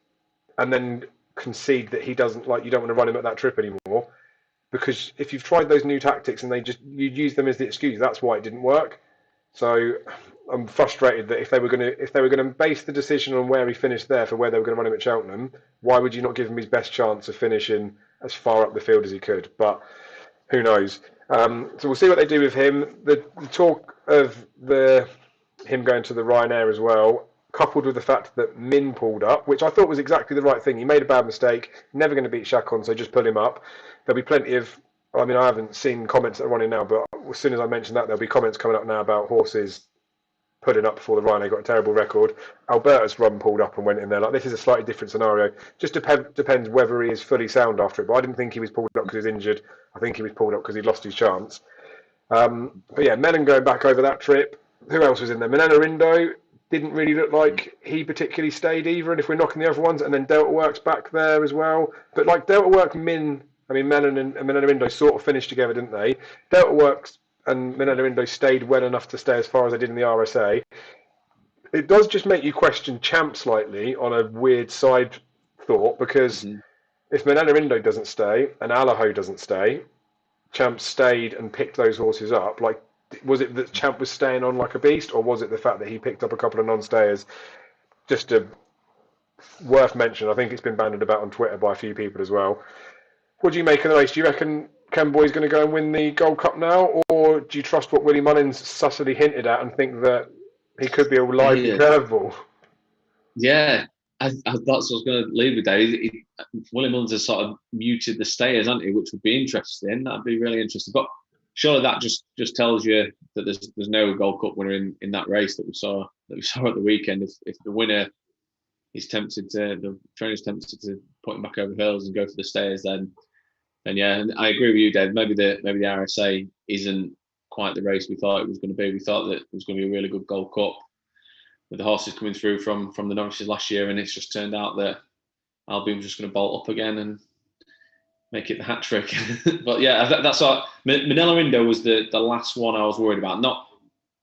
and then concede that he doesn't, like, you don't want to run him at that trip anymore. because if you've tried those new tactics and you use them as the excuse, that's why it didn't work. So I'm frustrated that if they were going to base the decision on where he finished there for where they were going to run him at Cheltenham, why would you not give him his best chance of finishing as far up the field as he could? But who knows? So we'll see what they do with him. The talk of him going to the Ryanair as well, coupled with the fact that Min pulled up, which I thought was exactly the right thing. He made a bad mistake, never going to beat Chacon, so just pull him up. There'll be plenty of, I mean, I haven't seen comments that are running now, but as soon as I mention that, there'll be comments coming up now about horses putting up before the Ryanair got a terrible record. Alberta's run pulled up and went in there. Like, this is a slightly different scenario. Just depends whether he is fully sound after it. But I didn't think he was pulled up because he was injured. I think he was pulled up because he lost his chance. But yeah, Mellon going back over that trip. Who else was in there? Menelarindo didn't really look like he particularly stayed either. And if we're knocking the other ones, and then Delta Works back there as well. But like Delta Works, Mellon and Menelarindo sort of finished together, didn't they? Delta Works and Menelarindo stayed well enough to stay as far as they did in the RSA. It does just make you question Champ slightly on a weird side thought, because if Menelarindo doesn't stay and Alaho doesn't stay, Champ stayed and picked those horses up. Like, was it that Champ was staying on like a beast, or was it the fact that he picked up a couple of non-stayers? Just a worth mention. I think it's been bandied about on Twitter by a few people as well. What do you make of the race? Do you reckon Ken Boy's going to go and win the Gold Cup now, or do you trust what Willie Mullins sussily hinted at and think that he could be a lively curveball? Yeah, that's what I was going to leave with there. Willie Mullins has sort of muted the stayers, hasn't he? Which would be interesting. That'd be really interesting. But surely that just tells you that there's no Gold Cup winner in that race that we saw at the weekend. If the winner is the trainer's tempted to put him back over hurdles and go for the stayers, then yeah, and I agree with you, Dave. Maybe the RSA isn't quite the race we thought it was going to be. We thought that it was going to be a really good Gold Cup with the horses coming through from the novices last year, and it's just turned out that Albion was just going to bolt up again and make it the hat trick. But yeah, that's what Menelarindo was the last one I was worried about.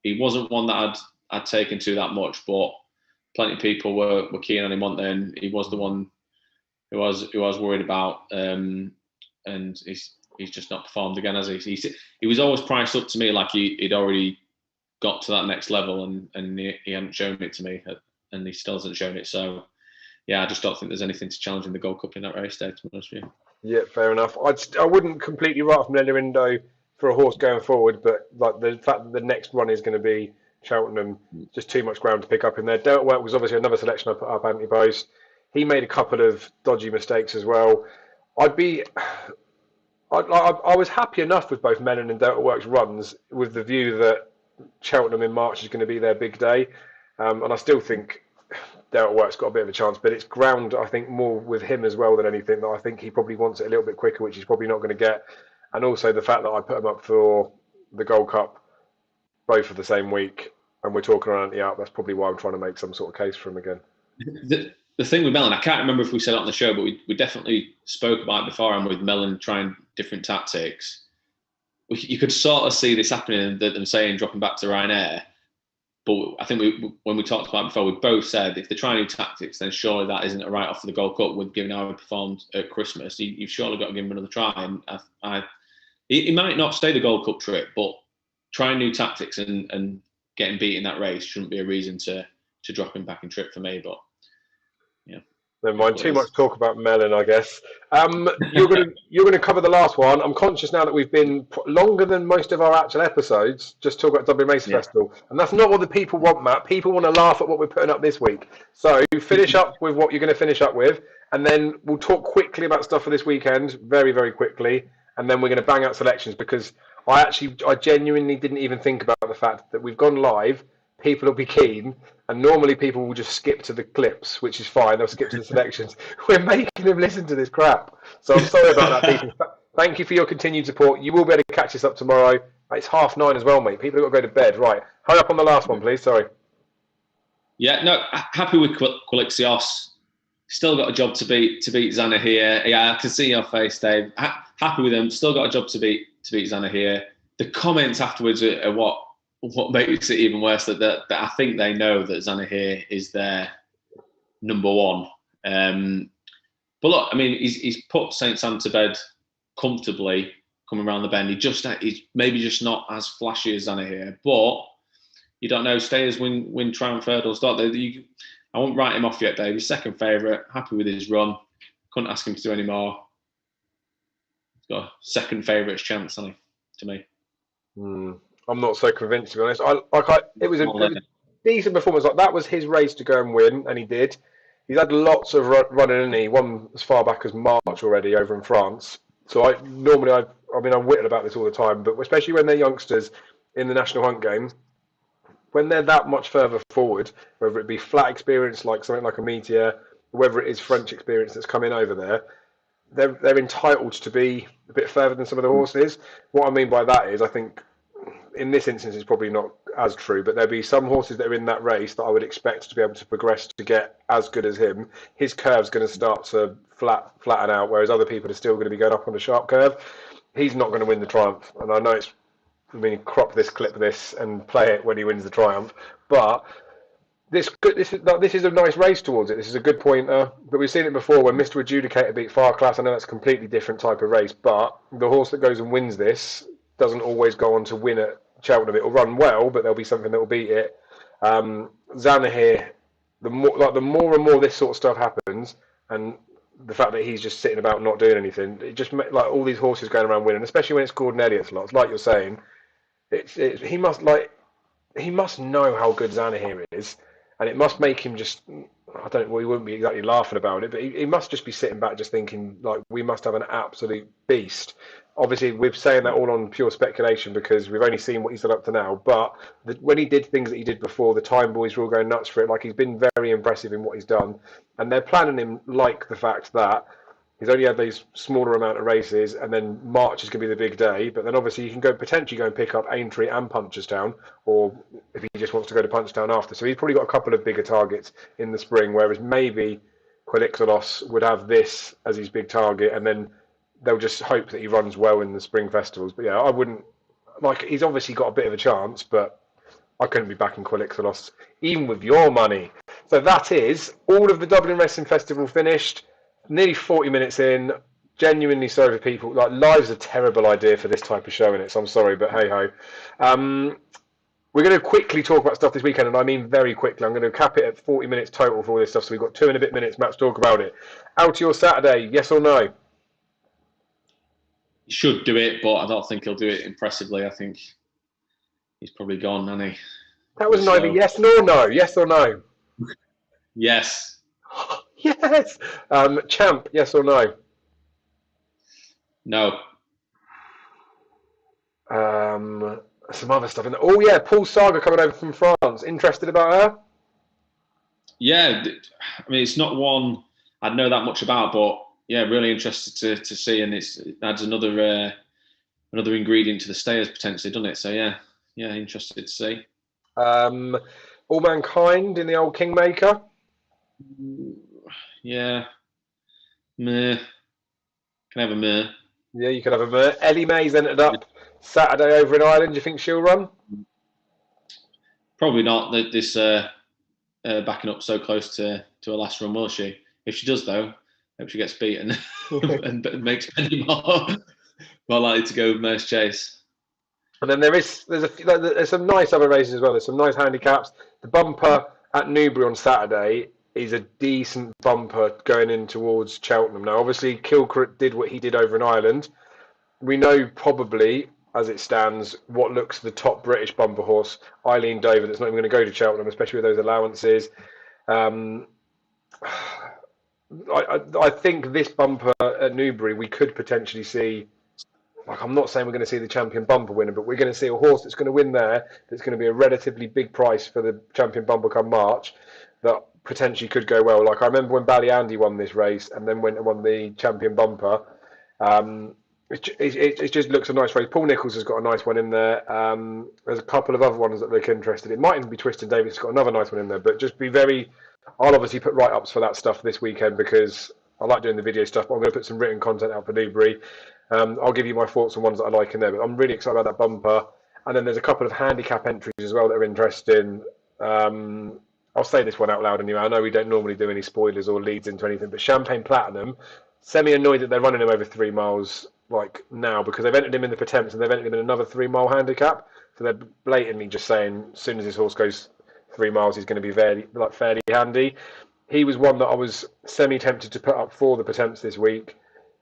He wasn't one that I'd taken to that much, but plenty of people were keen on him, weren't they? And he was the one who I was worried about. And he's just not performed again, has he? He was always priced up to me like he'd already got to that next level, and he hadn't shown it to me, and he still hasn't shown it. So yeah, I just don't think there's anything to challenge in the Gold Cup in that race, Dave, to be honest with you. Yeah, fair enough. I wouldn't completely write off Menelarindo for a horse going forward, but like the fact that the next one is going to be Cheltenham, just too much ground to pick up in there. Delta Work was obviously another selection I put up Antepost. He made a couple of dodgy mistakes as well. I was happy enough with both Mellon and Delta Works runs, with the view that Cheltenham in March is going to be their big day. And I still think Delta Works got a bit of a chance, but it's ground, I think, more with him as well than anything, that I think he probably wants it a little bit quicker, which he's probably not going to get. And also the fact that I put him up for the Gold Cup both for the same week, and we're talking on Ante out, that's probably why I'm trying to make some sort of case for him again. The thing with Mellon, I can't remember if we said it on the show, but we definitely spoke about it beforehand with Mellon trying different tactics. You could sort of see this happening, them saying dropping back to Ryanair. But I think when we talked about it before, we both said if they're trying new tactics, then surely that isn't a write-off for the Gold Cup, with given how he performed at Christmas. You've surely got to give him another try. And he might not stay the Gold Cup trip, but trying new tactics and getting beat in that race shouldn't be a reason to drop him back in trip for me. But yeah, never mind. Too much talk about Mellon, I guess. You're going to cover the last one. I'm conscious now that we've been longer than most of our actual episodes just talk about Dublin Race Festival, and that's not what the people want, Matt. People want to laugh at what we're putting up this week. So finish up with what you're going to finish up with, and then we'll talk quickly about stuff for this weekend, very, very quickly, and then we're going to bang out selections, because I genuinely didn't even think about the fact that we've gone live. People will be keen, and normally people will just skip to the clips, which is fine. They'll skip to the selections. We're making them listen to this crap. So I'm sorry about that, people. Thank you for your continued support. You will be able to catch this up tomorrow. It's 9:30 as well, mate. People have got to go to bed. Right. Hurry up on the last one, please. Sorry. Yeah, no, happy with Quilixios. Still got a job to beat Zana here. Yeah, I can see your face, Dave. Happy with him. Still got a job to beat Zana here. The comments afterwards are what makes it even worse, that I think they know that Zanahir is their number one. But look, I mean, he's put St. Sam to bed comfortably coming around the bend. He's maybe just not as flashy as Ante here, but you don't know. Stayers win triumph hurdles, don't they? I won't write him off yet, Dave. He's second favourite. Happy with his run. Couldn't ask him to do any more. He's got a second favourite's chance, hasn't he? To me. I'm not so convinced, to be honest. It was a decent performance. Like, that was his race to go and win, and he did. He's had lots of running, and he won as far back as March already over in France. So I whittle about this all the time, but especially when they're youngsters in the National Hunt game, when they're that much further forward, whether it be flat experience like something like a Meteor, whether it is French experience that's coming over there, they're entitled to be a bit further than some of the horses. What I mean by that is, I think in this instance it's probably not as true, but there'll be some horses that are in that race that I would expect to be able to progress to get as good as him. His curve's going to start to flatten out, whereas other people are still going to be going up on a sharp curve. He's not going to win the Triumph, and I know crop this, clip this, and play it when he wins the Triumph, but this is a nice race towards it. This is a good pointer, but we've seen it before when Mr. Adjudicator beat Far Class. I know that's a completely different type of race, but the horse that goes and wins this doesn't always go on to win at Cheltenham. It'll run well, but there'll be something that will beat it. Zana here, the more and more this sort of stuff happens, and the fact that he's just sitting about not doing anything, it just like all these horses going around winning, especially when it's Gordon Elliott's lots, like you're saying. He must know how good Zana here is. And it must make him just, I don't know, well, he wouldn't be exactly laughing about it, but he must just be sitting back just thinking, like, we must have an absolute beast. Obviously, we're saying that all on pure speculation because we've only seen what he's done up to now. But when he did things that he did before, the Time Boys were all going nuts for it. Like, he's been very impressive in what he's done. And they're planning him like the fact that he's only had these smaller amount of races, and then March is going to be the big day. But then obviously you can potentially go and pick up Aintree and Punchestown, or if he just wants to go to Punchestown after. So he's probably got a couple of bigger targets in the spring, whereas maybe Quelixolos would have this as his big target, and then they'll just hope that he runs well in the spring festivals. But yeah, I wouldn't, like, he's obviously got a bit of a chance, but I couldn't be backing Quelixolos, even with your money. So that is all of the Dublin Wrestling Festival finished. Nearly 40 minutes in. Genuinely sorry for people. Like, live's a terrible idea for this type of show, in it. So I'm sorry, but hey ho. We're going to quickly talk about stuff this weekend, and I mean very quickly. I'm going to cap it at 40 minutes total for all this stuff. So we've got 2 and a bit minutes max to talk about it. Out your Saturday, yes or no? He should do it, but I don't think he'll do it impressively. I think he's probably gone, hasn't he? That was neither yes nor no. Yes or no? Yes. Yes. Champ, yes or no? No. Some other stuff. Oh yeah, Paul Saga coming over from France. Interested about her? Yeah, I mean, it's not one I'd know that much about, but yeah, really interested to see, and it adds another ingredient to the stayers potentially, doesn't it? So yeah, interested to see. All Mankind in the old Kingmaker. Yeah, meh. Can I have a meh? Yeah, you can have a meh. Ellie May's ended up Saturday over in Ireland. Do you think she'll run? Probably not. This backing up so close to a last run, will she? If she does, though, hope she gets beaten and makes Penny more likely to go with Merce Chase. And then there's some nice other races as well. There's some nice handicaps. The bumper at Newbury on Saturday is a decent bumper going in towards Cheltenham. Now, obviously, Kilcrook did what he did over in Ireland. We know probably, as it stands, what looks the top British bumper horse, Eileen Dover, that's not even going to go to Cheltenham, especially with those allowances. I think this bumper at Newbury, we could potentially see, like, I'm not saying we're going to see the champion bumper winner, but we're going to see a horse that's going to win there, that's going to be a relatively big price for the champion bumper come March, that potentially could go well. Like, I remember when Ballyhandy won this race and then went and won the champion bumper. It just looks a nice race. Paul Nicholls has got a nice one in there. There's a couple of other ones that look interested. It might even be Twisted Davis has got another nice one in there. But just be very... I'll obviously put write-ups for that stuff this weekend because I like doing the video stuff, but I'm going to put some written content out for Newbury. I'll give you my thoughts on ones that I like in there. But I'm really excited about that bumper. And then there's a couple of handicap entries as well that are interesting. I'll say this one out loud anyway. I know we don't normally do any spoilers or leads into anything, but Champagne Platinum, semi-annoyed that they're running him over 3 miles. like now, because they've entered him in the Potemps and they've entered him in another 3 mile handicap. So they're blatantly just saying as soon as his horse goes 3 miles, he's going to be fairly handy. He was one that I was semi tempted to put up for the Potemps this week.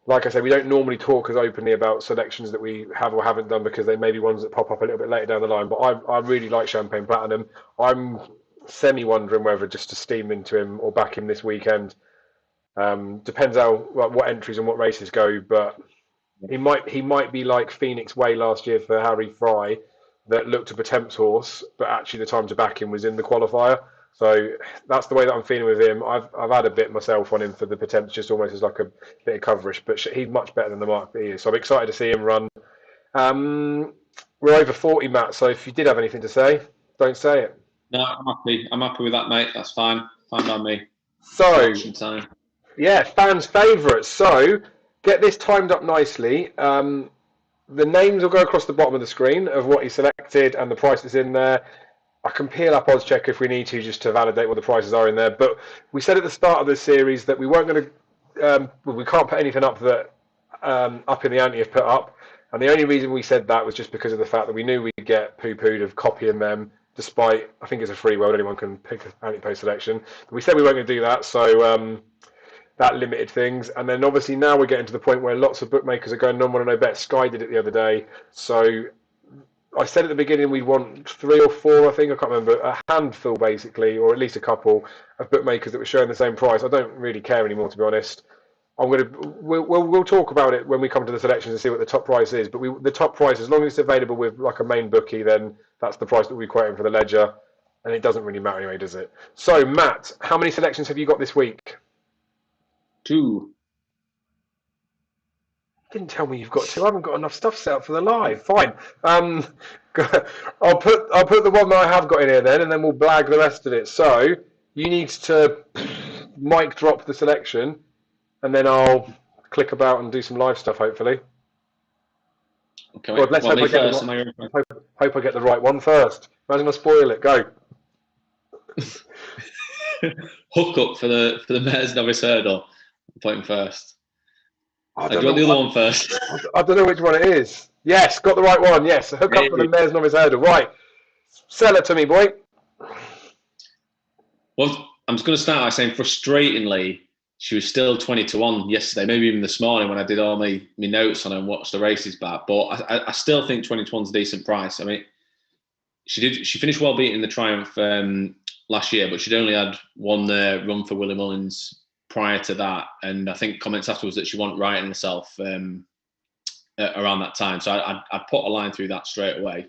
Like I say, we don't normally talk as openly about selections that we have or haven't done because they may be ones that pop up a little bit later down the line. But I really like Champagne Platinum. I'm semi wondering whether just to steam into him or back him this weekend. Depends how what entries and what races go, but he might be like Phoenix Way last year for Harry Fry, that looked a Potemps horse, but actually the time to back him was in the qualifier. So that's the way that I'm feeling with him. I've had a bit myself on him for the Potemps, just almost as like a bit of coverage, but he's much better than the mark that he is. So I'm excited to see him run. We're over 40, Matt. So if you did have anything to say, don't say it. No, I'm happy. I'm happy with that, mate. That's fine. Fine by me. So, yeah, fans' favourites. So, get this timed up nicely. The names will go across the bottom of the screen of what he selected and the price that's in there. I can peel up Oddschecker if we need to, just to validate what the prices are in there. But we said at the start of the series that we weren't going to, we can't put anything up that up in the Ante have put up. And the only reason we said that was just because of the fact that we knew we'd get poo-pooed of copying them, despite, I think it's a free world, anyone can pick an Antepost selection. But we said we weren't going to do that, so that limited things. And then obviously now we're getting to the point where lots of bookmakers are going, no one to know bet. Sky did it the other day. So I said at the beginning we want 3 or 4, I think, I can't remember, a handful basically, or at least a couple of bookmakers that were showing the same price. I don't really care anymore, to be honest. We'll talk about it when we come to the selections and see what the top price is. But the top price, as long as it's available with like a main bookie, then that's the price that we're quoting for the ledger, and it doesn't really matter anyway, does it? So Matt, how many selections have you got this week? 2. You didn't tell me you've got 2. I haven't got enough stuff set up for the live. Fine. I'll put the one that I have got in here then, and then we'll blag the rest of it. So you need to mic drop the selection, and then I'll click about and do some live stuff, hopefully. Okay. God, let's hope I get the right one first. Imagine I spoil it. Go. Hook up for the Mares Novice Hurdle. I'm putting first. I do you want the other one first? I don't know which one it is. Yes, got the right one. Yes, hook up for the Mares Novice Hurdle. Right. Sell it to me, boy. Well, I'm just going to start by saying, frustratingly, she was still 20-1 yesterday, maybe even this morning when I did all my notes on her and watched the races back. But I still think 20-1's a decent price. I mean, she finished well beaten in the Triumph last year, but she'd only had one run for Willie Mullins prior to that, and I think comments afterwards that she wasn't righting herself around that time. So I put a line through that straight away.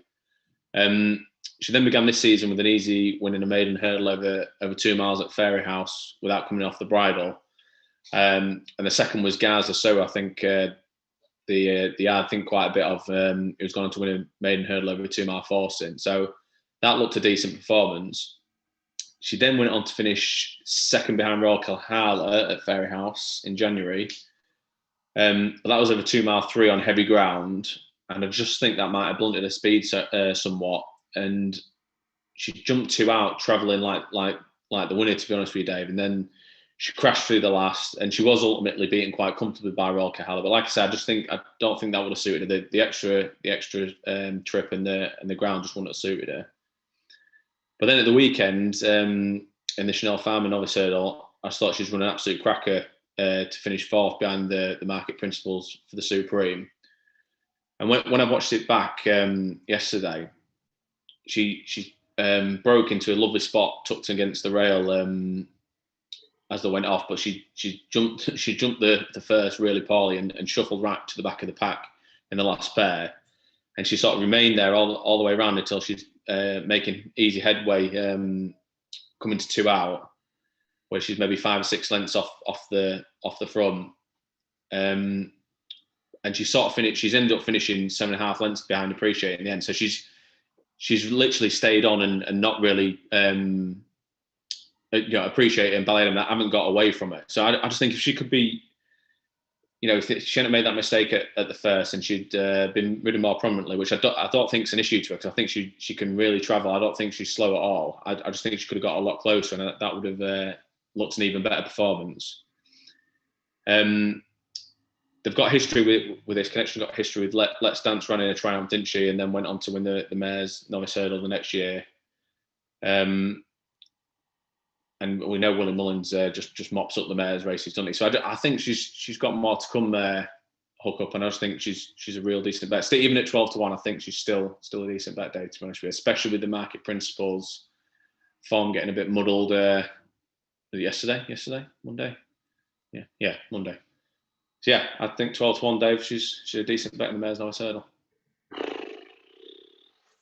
She then began this season with an easy win in a maiden hurdle over 2 miles at Fairyhouse without coming off the bridle. And the second was Gaza. So I think I think quite a bit of it was going on to win a maiden hurdle over 2 mile forcing. So that looked a decent performance. She then went on to finish second behind Royal Kilharla at Fairyhouse in January. But that was over 2 mile 3 on heavy ground. And I just think that might have blunted her speed somewhat. And she jumped 2 out, travelling like the winner, to be honest with you, Dave. And then she crashed through the last, and she was ultimately beaten quite comfortably by Royal Kilharla. But like I said, I don't think that would have suited her. The extra trip and the ground just wouldn't have suited her. But then at the weekend, in the Chanel Farmer Novice Hurdle, I thought she was running an absolute cracker to finish 4th behind the market principles for the Supreme. And when I watched it back yesterday, she broke into a lovely spot tucked against the rail as they went off, but she jumped the first really poorly and shuffled right to the back of the pack in the last pair, and she sort of remained there all the way around until she's making easy headway coming to 2 out, where she's maybe 5 or 6 lengths off the front, and she sort of finished. She's ended up finishing 7.5 lengths behind Appreciate in the end. So she's literally stayed on and not really Appreciate and Ballet that haven't got away from it. So I just think if she could be, if she hadn't made that mistake at the first and she'd been ridden more prominently, which I don't think is an issue to her, because I think she can really travel. I don't think she's slow at all. I just think she could have got a lot closer, and that would have looked an even better performance. The they've got history with this. Connection got history with Let's Dance, ran in a Triumph, didn't she? And then went on to win the Mares Novice Hurdle the next year. And we know Willie Mullins just mops up the Mares races, doesn't he? So I think she's got more to come there. Hook up, and I just think she's a real decent bet. Still, even at 12-1, I think she's still a decent bet, Dave, to be honest with you, especially with the market principles. Form getting a bit muddled. Yesterday, Monday, yeah, Monday. So yeah, I think 12-1, Dave. She's a decent bet in the Mares Novice Hurdle.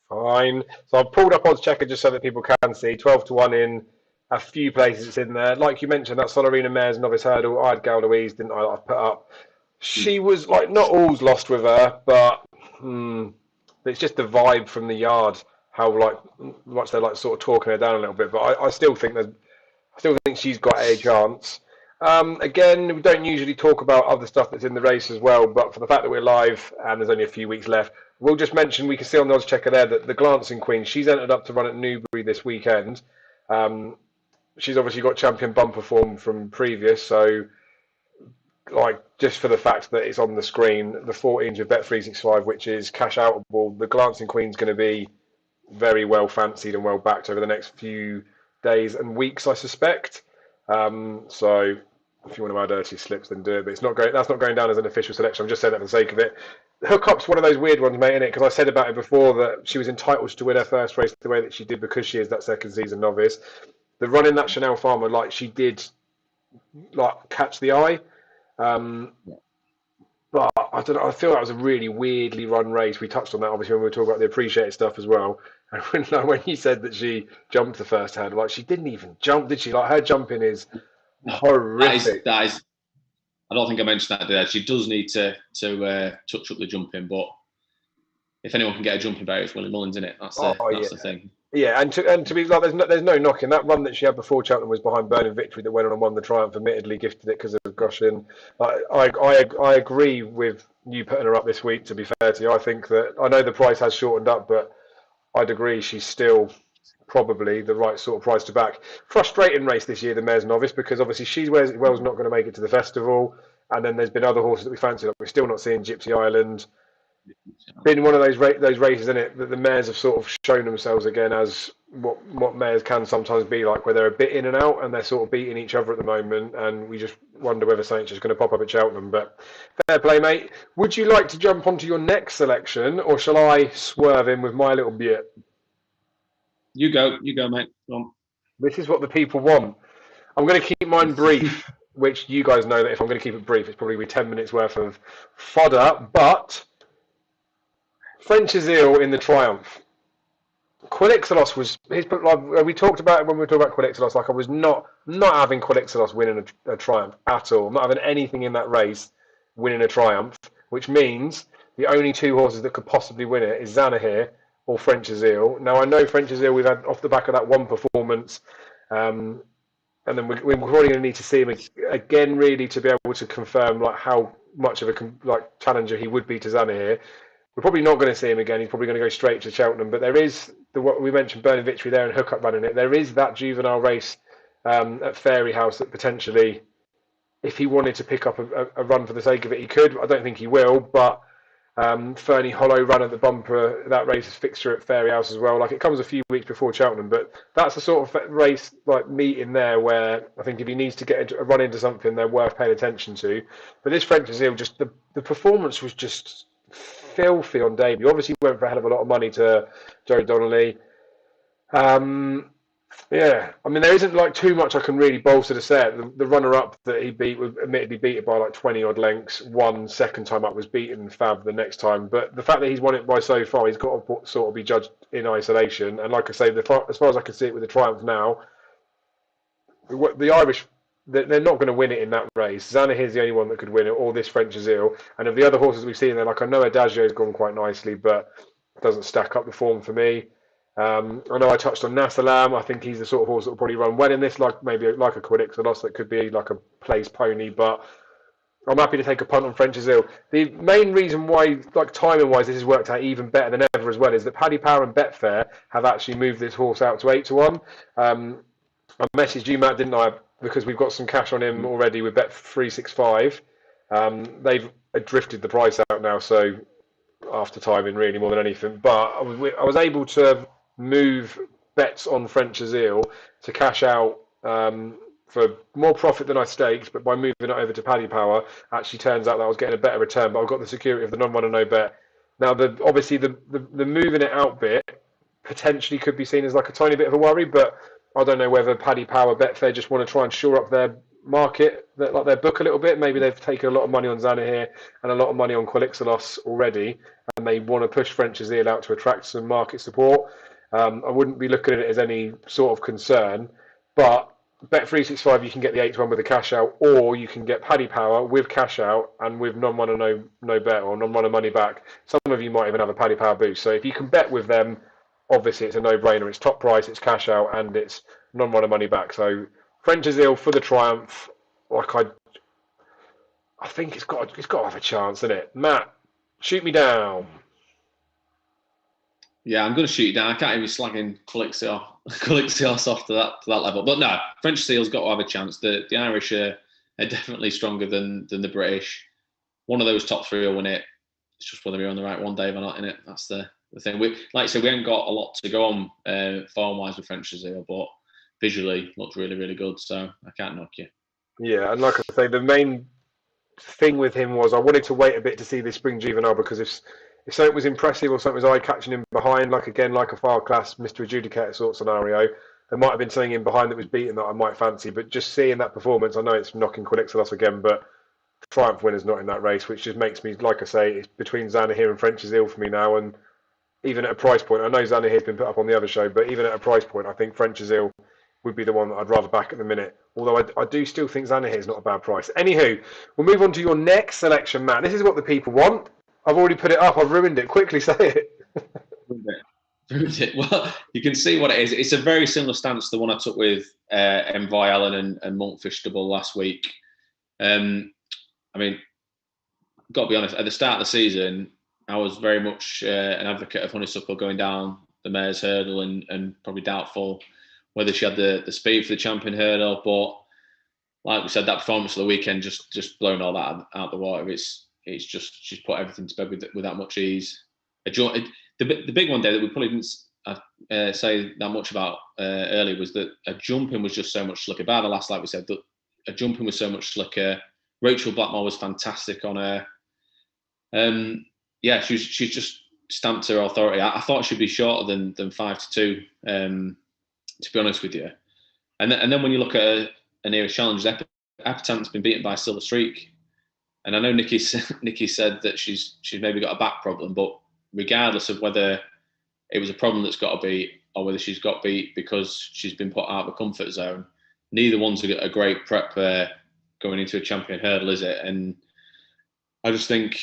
Fine. So I've pulled up odds checker just so that people can see 12-1 in a few places. It's in there. Like you mentioned, that Solarina Mares Novice Hurdle. I had Gallardo, didn't I? I've put up. She was like not all's lost with her, but it's just the vibe from the yard. How much they're like sort of talking her down a little bit. But I still think she's got a chance. Again, we don't usually talk about other stuff that's in the race as well, but for the fact that we're live and there's only a few weeks left, we'll just mention, we can see on the odds checker there that the Glancing Queen, she's entered up to run at Newbury this weekend. She's obviously got champion bumper form from previous, so like just for the fact that it's on the screen, the 14s with Bet365, which is cash outable, the Glancing Queen's going to be very well fancied and well backed over the next few days and weeks, I suspect. So if you want to add dirty slips, then do it. But that's not going down as an official selection. I'm just saying that for the sake of it. Hookup's one of those weird ones, mate, isn't it? Because I said about it before that she was entitled to win her first race the way that she did because she is that second season novice. The run in that Chanel Farmer, like she did, like catch the eye. But I don't know. I feel that was a really weirdly run race. We touched on that obviously when we were talking about the appreciated stuff as well. And when you said that she jumped the first hurdle, like she didn't even jump, did she? Like her jumping is horrific. That is. I don't think I mentioned that, did I? She does need to touch up the jumping, but if anyone can get a jumping better, it's Willie Mullins, isn't it? That's the thing. Yeah, and to be like, there's no knocking. That run that she had before Cheltenham was behind Burning Victory that went on and won the Triumph. Admittedly, gifted it because of Goshen. I agree with you putting her up this week. To be fair to you, I think that I know the price has shortened up, but I'd agree she's still probably the right sort of price to back. Frustrating race this year, the Mares Novice, because obviously She's Well's not going to make it to the festival, and then there's been other horses that we fancy. Like we're still not seeing Gypsy Island. Been one of those races, isn't it, that the mares have sort of shown themselves again as what mares can sometimes be like, where they're a bit in and out and they're sort of beating each other at the moment, and we just wonder whether something's just going to pop up at Cheltenham. But fair play, mate. Would you like to jump onto your next selection, or shall I swerve in with my little bit? You go, mate. Go on. This is what the people want. I'm going to keep mine brief, which you guys know that if I'm going to keep it brief, it's probably 10 minutes worth of fodder, but French Azil in the Triumph. Quilixelos was we talked about it when we were talking about Quilixelos. Like I was not having Quilixelos winning a Triumph at all. I'm not having anything in that race winning a Triumph, which means the only two horses that could possibly win it is Zanahiyr or French Azil. Now I know French Azil we've had off the back of that one performance, and then we're probably going to need to see him again really to be able to confirm like how much of a challenger he would be to Zanahiyr. We're probably not going to see him again. He's probably going to go straight to Cheltenham. But there is what we mentioned, Burning Victory there and Hookup running it. There is that juvenile race at Fairy House that potentially, if he wanted to pick up a run for the sake of it, he could. I don't think he will. But Fernie Hollow run at the bumper, that race is fixture at Fairy House as well. Like it comes a few weeks before Cheltenham, but that's the sort of race like meet in there where I think if he needs to get a run into something, they're worth paying attention to. But this French Azil, just the performance was just filthy on debut. Obviously went for a hell of a lot of money to Joe Donnelly. Yeah, I mean there isn't like too much I can really bolster the set. The runner-up that he beat was admittedly beat it by like 20 odd lengths. One second time up was beaten Fab the next time, but the fact that he's won it by so far, he's got to sort of be judged in isolation. And like I say, as far as I can see it with the Triumph now, the Irish, they're not going to win it in that race. Zanahiyr is the only one that could win it, or this French Azil. And of the other horses we've seen there, like I know Adagio's gone quite nicely, but doesn't stack up the form for me. I know I touched on Nasalam. I think he's the sort of horse that will probably run well in this, like maybe like a Quilixelos that could be like a place pony, but I'm happy to take a punt on French Azil. The main reason why, like timing-wise, this has worked out even better than ever as well is that Paddy Power and Betfair have actually moved this horse out to 8-1. I messaged you, Matt, didn't I? Because we've got some cash on him already with Bet365. They've drifted the price out now, so after timing really more than anything. But I was able to move bets on French Azil to cash out for more profit than I staked, but by moving it over to Paddy Power, actually turns out that I was getting a better return, but I've got the security of the non-run and no bet. Now, obviously the moving it out bit potentially could be seen as like a tiny bit of a worry, but I don't know whether Paddy Power, Betfair just want to try and shore up their market, like their book a little bit. Maybe they've taken a lot of money on Zana here and a lot of money on Qualixolos already, and they want to push French Azil out to attract some market support. I wouldn't be looking at it as any sort of concern, but Bet365 you can get the 8-1 with a cash out, or you can get Paddy Power with cash out and with non-run and no bet, or non-run and money back. Some of you might even have a Paddy Power boost. So if you can bet with them, obviously it's a no-brainer. It's top price, it's cash out, and it's non-run and money back. So French Azil for the triumph. Like I think it's got to have a chance, isn't it? Matt, shoot me down. Yeah, I'm going to shoot you down. I can't even be slagging Qualixolos off to that level. But no, French Seal's got to have a chance. The Irish are definitely stronger than the British. One of those top three will win it. It's just whether we're on the right one, Dave, or not, innit? That's the thing. Like I said, we haven't got a lot to go on form-wise with French Seal, but visually looks really, really good. So I can't knock you. Yeah, and like I say, the main thing with him was I wanted to wait a bit to see this spring juvenile, because if something was impressive or something was eye-catching him behind, like a file class Mr. Adjudicator sort of scenario, there might have been something in behind that was beaten that I might fancy. But just seeing that performance, I know it's knocking Qualixolos again, but Triumph winner's not in that race, which just makes me, like I say, it's between Zanahiyr and French Azil for me now. And even at a price point, I know Zanahiyr's been put up on the other show, but even at a price point, I think French Azil would be the one that I'd rather back at the minute. Although I do still think Zanahiyr is not a bad price. Anywho, we'll move on to your next selection, Matt. This is what the people want. I've already put it up. I've ruined it. Quickly say it. Well, you can see what it is. It's a very similar stance to the one I took with Envoy Allen and Monkfish double last week. I mean, got to be honest, at the start of the season, I was very much an advocate of Honeysuckle going down the mare's hurdle and probably doubtful whether she had the speed for the champion hurdle. But like we said, that performance of the weekend just blown all that out the water. It's just she's put everything to bed with that much ease. The big one, Dave, that we probably didn't say that much about earlier was that a jumping was just so much slicker. By the last, like we said, a jumping was so much slicker. Rachel Blackmore was fantastic on her. Yeah, she's just stamped her authority. I thought she'd be shorter than 5-2. To be honest with you, and then when you look at her nearest challenges, Epitant's been beaten by Silver Streak. And I know Nikki said that she's maybe got a back problem, but regardless of whether it was a problem that's got to beat or whether she's got beat because she's been put out of a comfort zone, neither one's a great prep going into a champion hurdle, is it? And I just think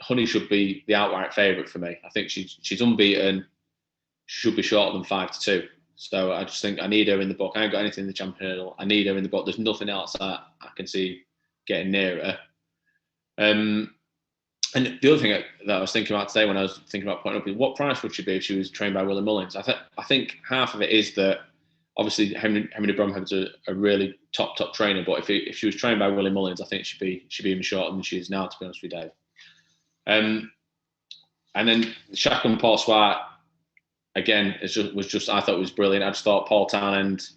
Honey should be the outright favourite for me. I think she's unbeaten. She should be shorter than 5-2. So I just think I need her in the book. I ain't got anything in the champion hurdle. I need her in the book. There's nothing else that I can see getting near her. And the other thing that I was thinking about today when I was thinking about putting up is what price would she be if she was trained by Willie Mullins? I think half of it is that obviously Henry Bromhead's a really top trainer, but if she was trained by Willie Mullins, I think she'd be even shorter than she is now, to be honest with you, Dave. And then Chacun Pour Soi, again, I thought it was brilliant. I just thought Paul Townend,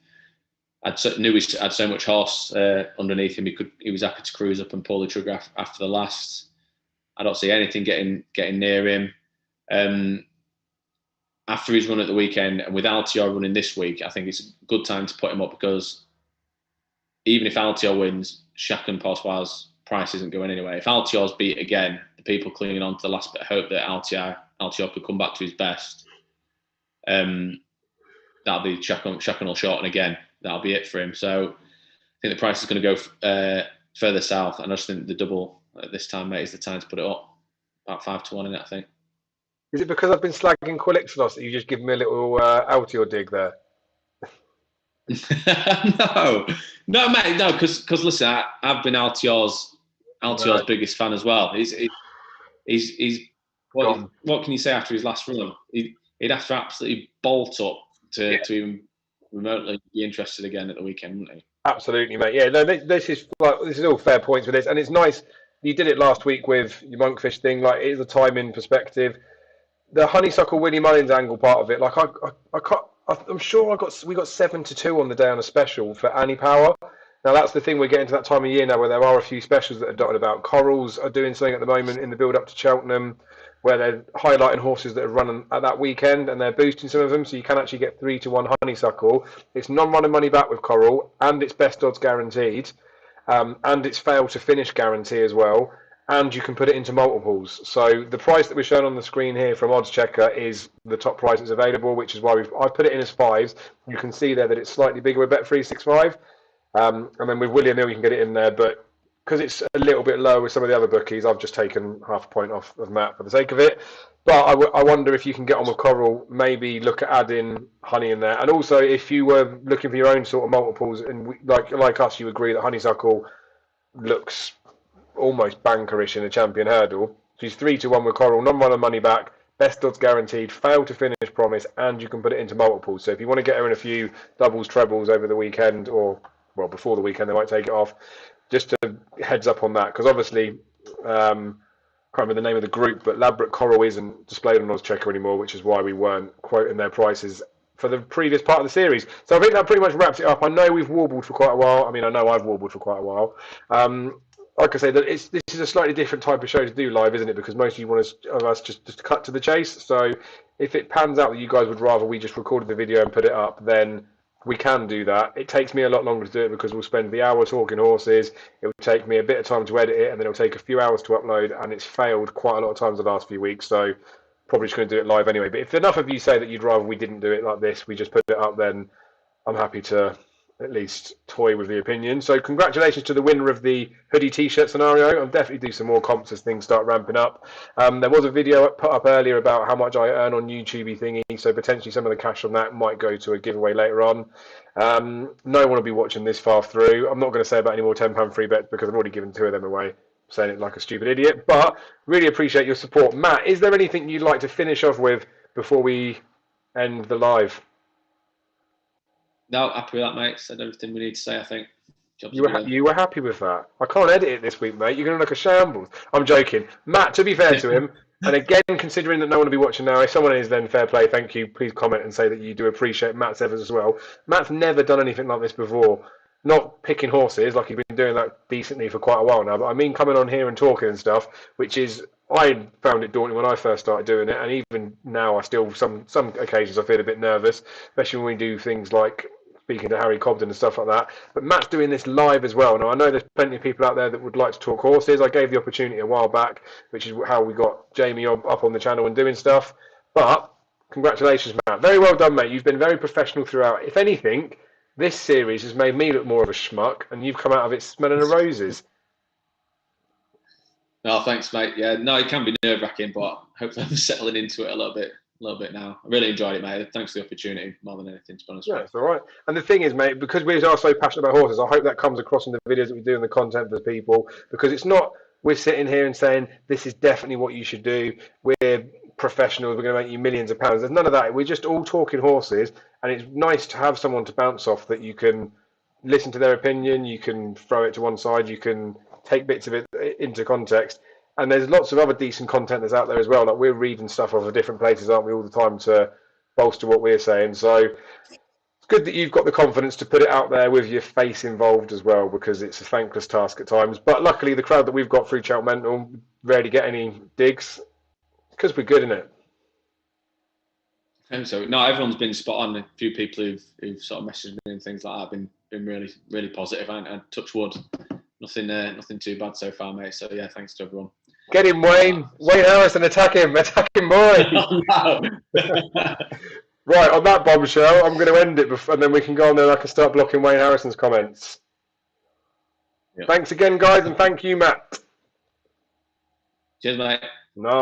knew he had so much horse underneath him. He was happy to cruise up and pull the trigger after the last. I don't see anything getting near him. After his run at the weekend, and with Altior running this week, I think it's a good time to put him up, because even if Altior wins, Chacun Pour Soi's price isn't going anywhere. If Altior's beat again, the people clinging on to the last bit of hope that Altior could come back to his best. That'll be Chacun will shorten again. That'll be it for him. So I think the price is going to go further south, and I just think the double at this time, mate, is the time to put it up. About 5-1 in it, I think. Is it because I've been slagging Qualixolos that you just give me a little Altior dig there? No, mate, no, because listen, I've been Altior's biggest fan as well. He's what can you say after his last run? He'd have to absolutely bolt up to even remotely be interested again at the weekend, wouldn't he? Absolutely, mate. Yeah, no, this is all fair points with this, and it's nice. you did it last week with your monkfish thing. Like, it is a timing perspective. The honeysuckle Willie Mullins angle part of it, like I can't, I'm sure we got 7-2 on the day on a special for Annie Power. Now that's the thing, we're getting to that time of year now where there are a few specials that are dotted about. Corals are doing something at the moment in the build up to Cheltenham, where they're highlighting horses that are running at that weekend and they're boosting some of them, so you can actually get 3-1 honeysuckle. It's non-running money back with Coral, and it's best odds guaranteed, and it's fail to finish guarantee as well, and you can put it into multiples. So the price that we're showing on the screen here from Odds Checker is the top price that's available, which is why I've put it in as fives. You can see there that it's slightly bigger with Bet365, and then with William Hill you can get it in there, but because it's a little bit lower with some of the other bookies, I've just taken half a point off of Matt for the sake of it. But I wonder if you can get on with Coral, maybe look at adding honey in there. And also, if you were looking for your own sort of multiples, and like us, you agree that honeysuckle looks almost bankerish in a champion hurdle. She's 3-1 with Coral, non-runner money back, best odds guaranteed, fail to finish promise, and you can put it into multiples. So if you want to get her in a few doubles, trebles over the weekend, or well before the weekend, they might take it off. Just a heads up on that, because obviously, can't remember the name of the group, but Ladbroke Coral isn't displayed on Odds Checker anymore, which is why we weren't quoting their prices for the previous part of the series. So I think that pretty much wraps it up. I know we've warbled for quite a while. I mean, I know I've warbled for quite a while. Like I say, this is a slightly different type of show to do live, isn't it? Because most of you want us just to cut to the chase. So if it pans out that you guys would rather we just recorded the video and put it up, then we can do that. It takes me a lot longer to do it because we'll spend the hour talking horses. It will take me a bit of time to edit it, and then it'll take a few hours to upload, and it's failed quite a lot of times the last few weeks. So probably just going to do it live anyway. But if enough of you say that you'd rather we didn't do it like this, we just put it up, then I'm happy to at least toy with the opinion. So congratulations to the winner of the hoodie t-shirt scenario. I'll definitely do some more comps as things start ramping up. There was a video put up earlier about how much I earn on YouTube thingy, so potentially some of the cash on that might go to a giveaway later on. No one will be watching this far through. I'm not going to say about any more £10 free bets because I've already given 2 of them away, saying it like a stupid idiot, but really appreciate your support. Matt, is there anything you'd like to finish off with before we end the live? No, happy with that, mate. Said everything we need to say, I think. You were happy with that? I can't edit it this week, mate. You're going to look a shambles. I'm joking. Matt, to be fair to him, and again, considering that no one will be watching now, if someone is, then fair play, thank you. Please comment and say that you do appreciate Matt's efforts as well. Matt's never done anything like this before. Not picking horses, like he's been doing that decently for quite a while now, but I mean coming on here and talking and stuff, which is, I found it daunting when I first started doing it, and even now I still, some occasions I feel a bit nervous, especially when we do things like speaking to Harry Cobden and stuff like that. But Matt's doing this live as well. Now, I know there's plenty of people out there that would like to talk horses. I gave the opportunity a while back, which is how we got Jamie up on the channel and doing stuff. But congratulations, Matt. Very well done, mate. You've been very professional throughout. If anything, this series has made me look more of a schmuck, and you've come out of it smelling of roses. No, thanks, mate. Yeah, no, it can be nerve-wracking, but hopefully I'm settling into it a little bit now. I really enjoyed it, mate. Thanks for the opportunity, more than anything, to be honest. Yeah, it's all right. And the thing is, mate, because we are so passionate about horses, I hope that comes across in the videos that we do and the content for the people, because it's not we're sitting here and saying this is definitely what you should do. We're professionals. We're going to make you millions of pounds. There's none of that. We're just all talking horses, and it's nice to have someone to bounce off that you can listen to their opinion. You can throw it to one side. You can take bits of it into context. And there's lots of other decent content that's out there as well. Like we're reading stuff off of different places, aren't we, all the time to bolster what we're saying. So it's good that you've got the confidence to put it out there with your face involved as well, because it's a thankless task at times. But luckily, the crowd that we've got through Cheltenham rarely get any digs because we're good in it. And so, no, everyone's been spot on. A few people who've sort of messaged me and things like that have been really, really positive. And touch wood, nothing too bad so far, mate. So yeah, thanks to everyone. Get him, Wayne. Wayne Harrison, attack him, boy. Right, on that bombshell, I'm going to end it, and then we can go on there and I can start blocking Wayne Harrison's comments. Yep. Thanks again, guys, and thank you, Matt. Cheers, mate. Nice.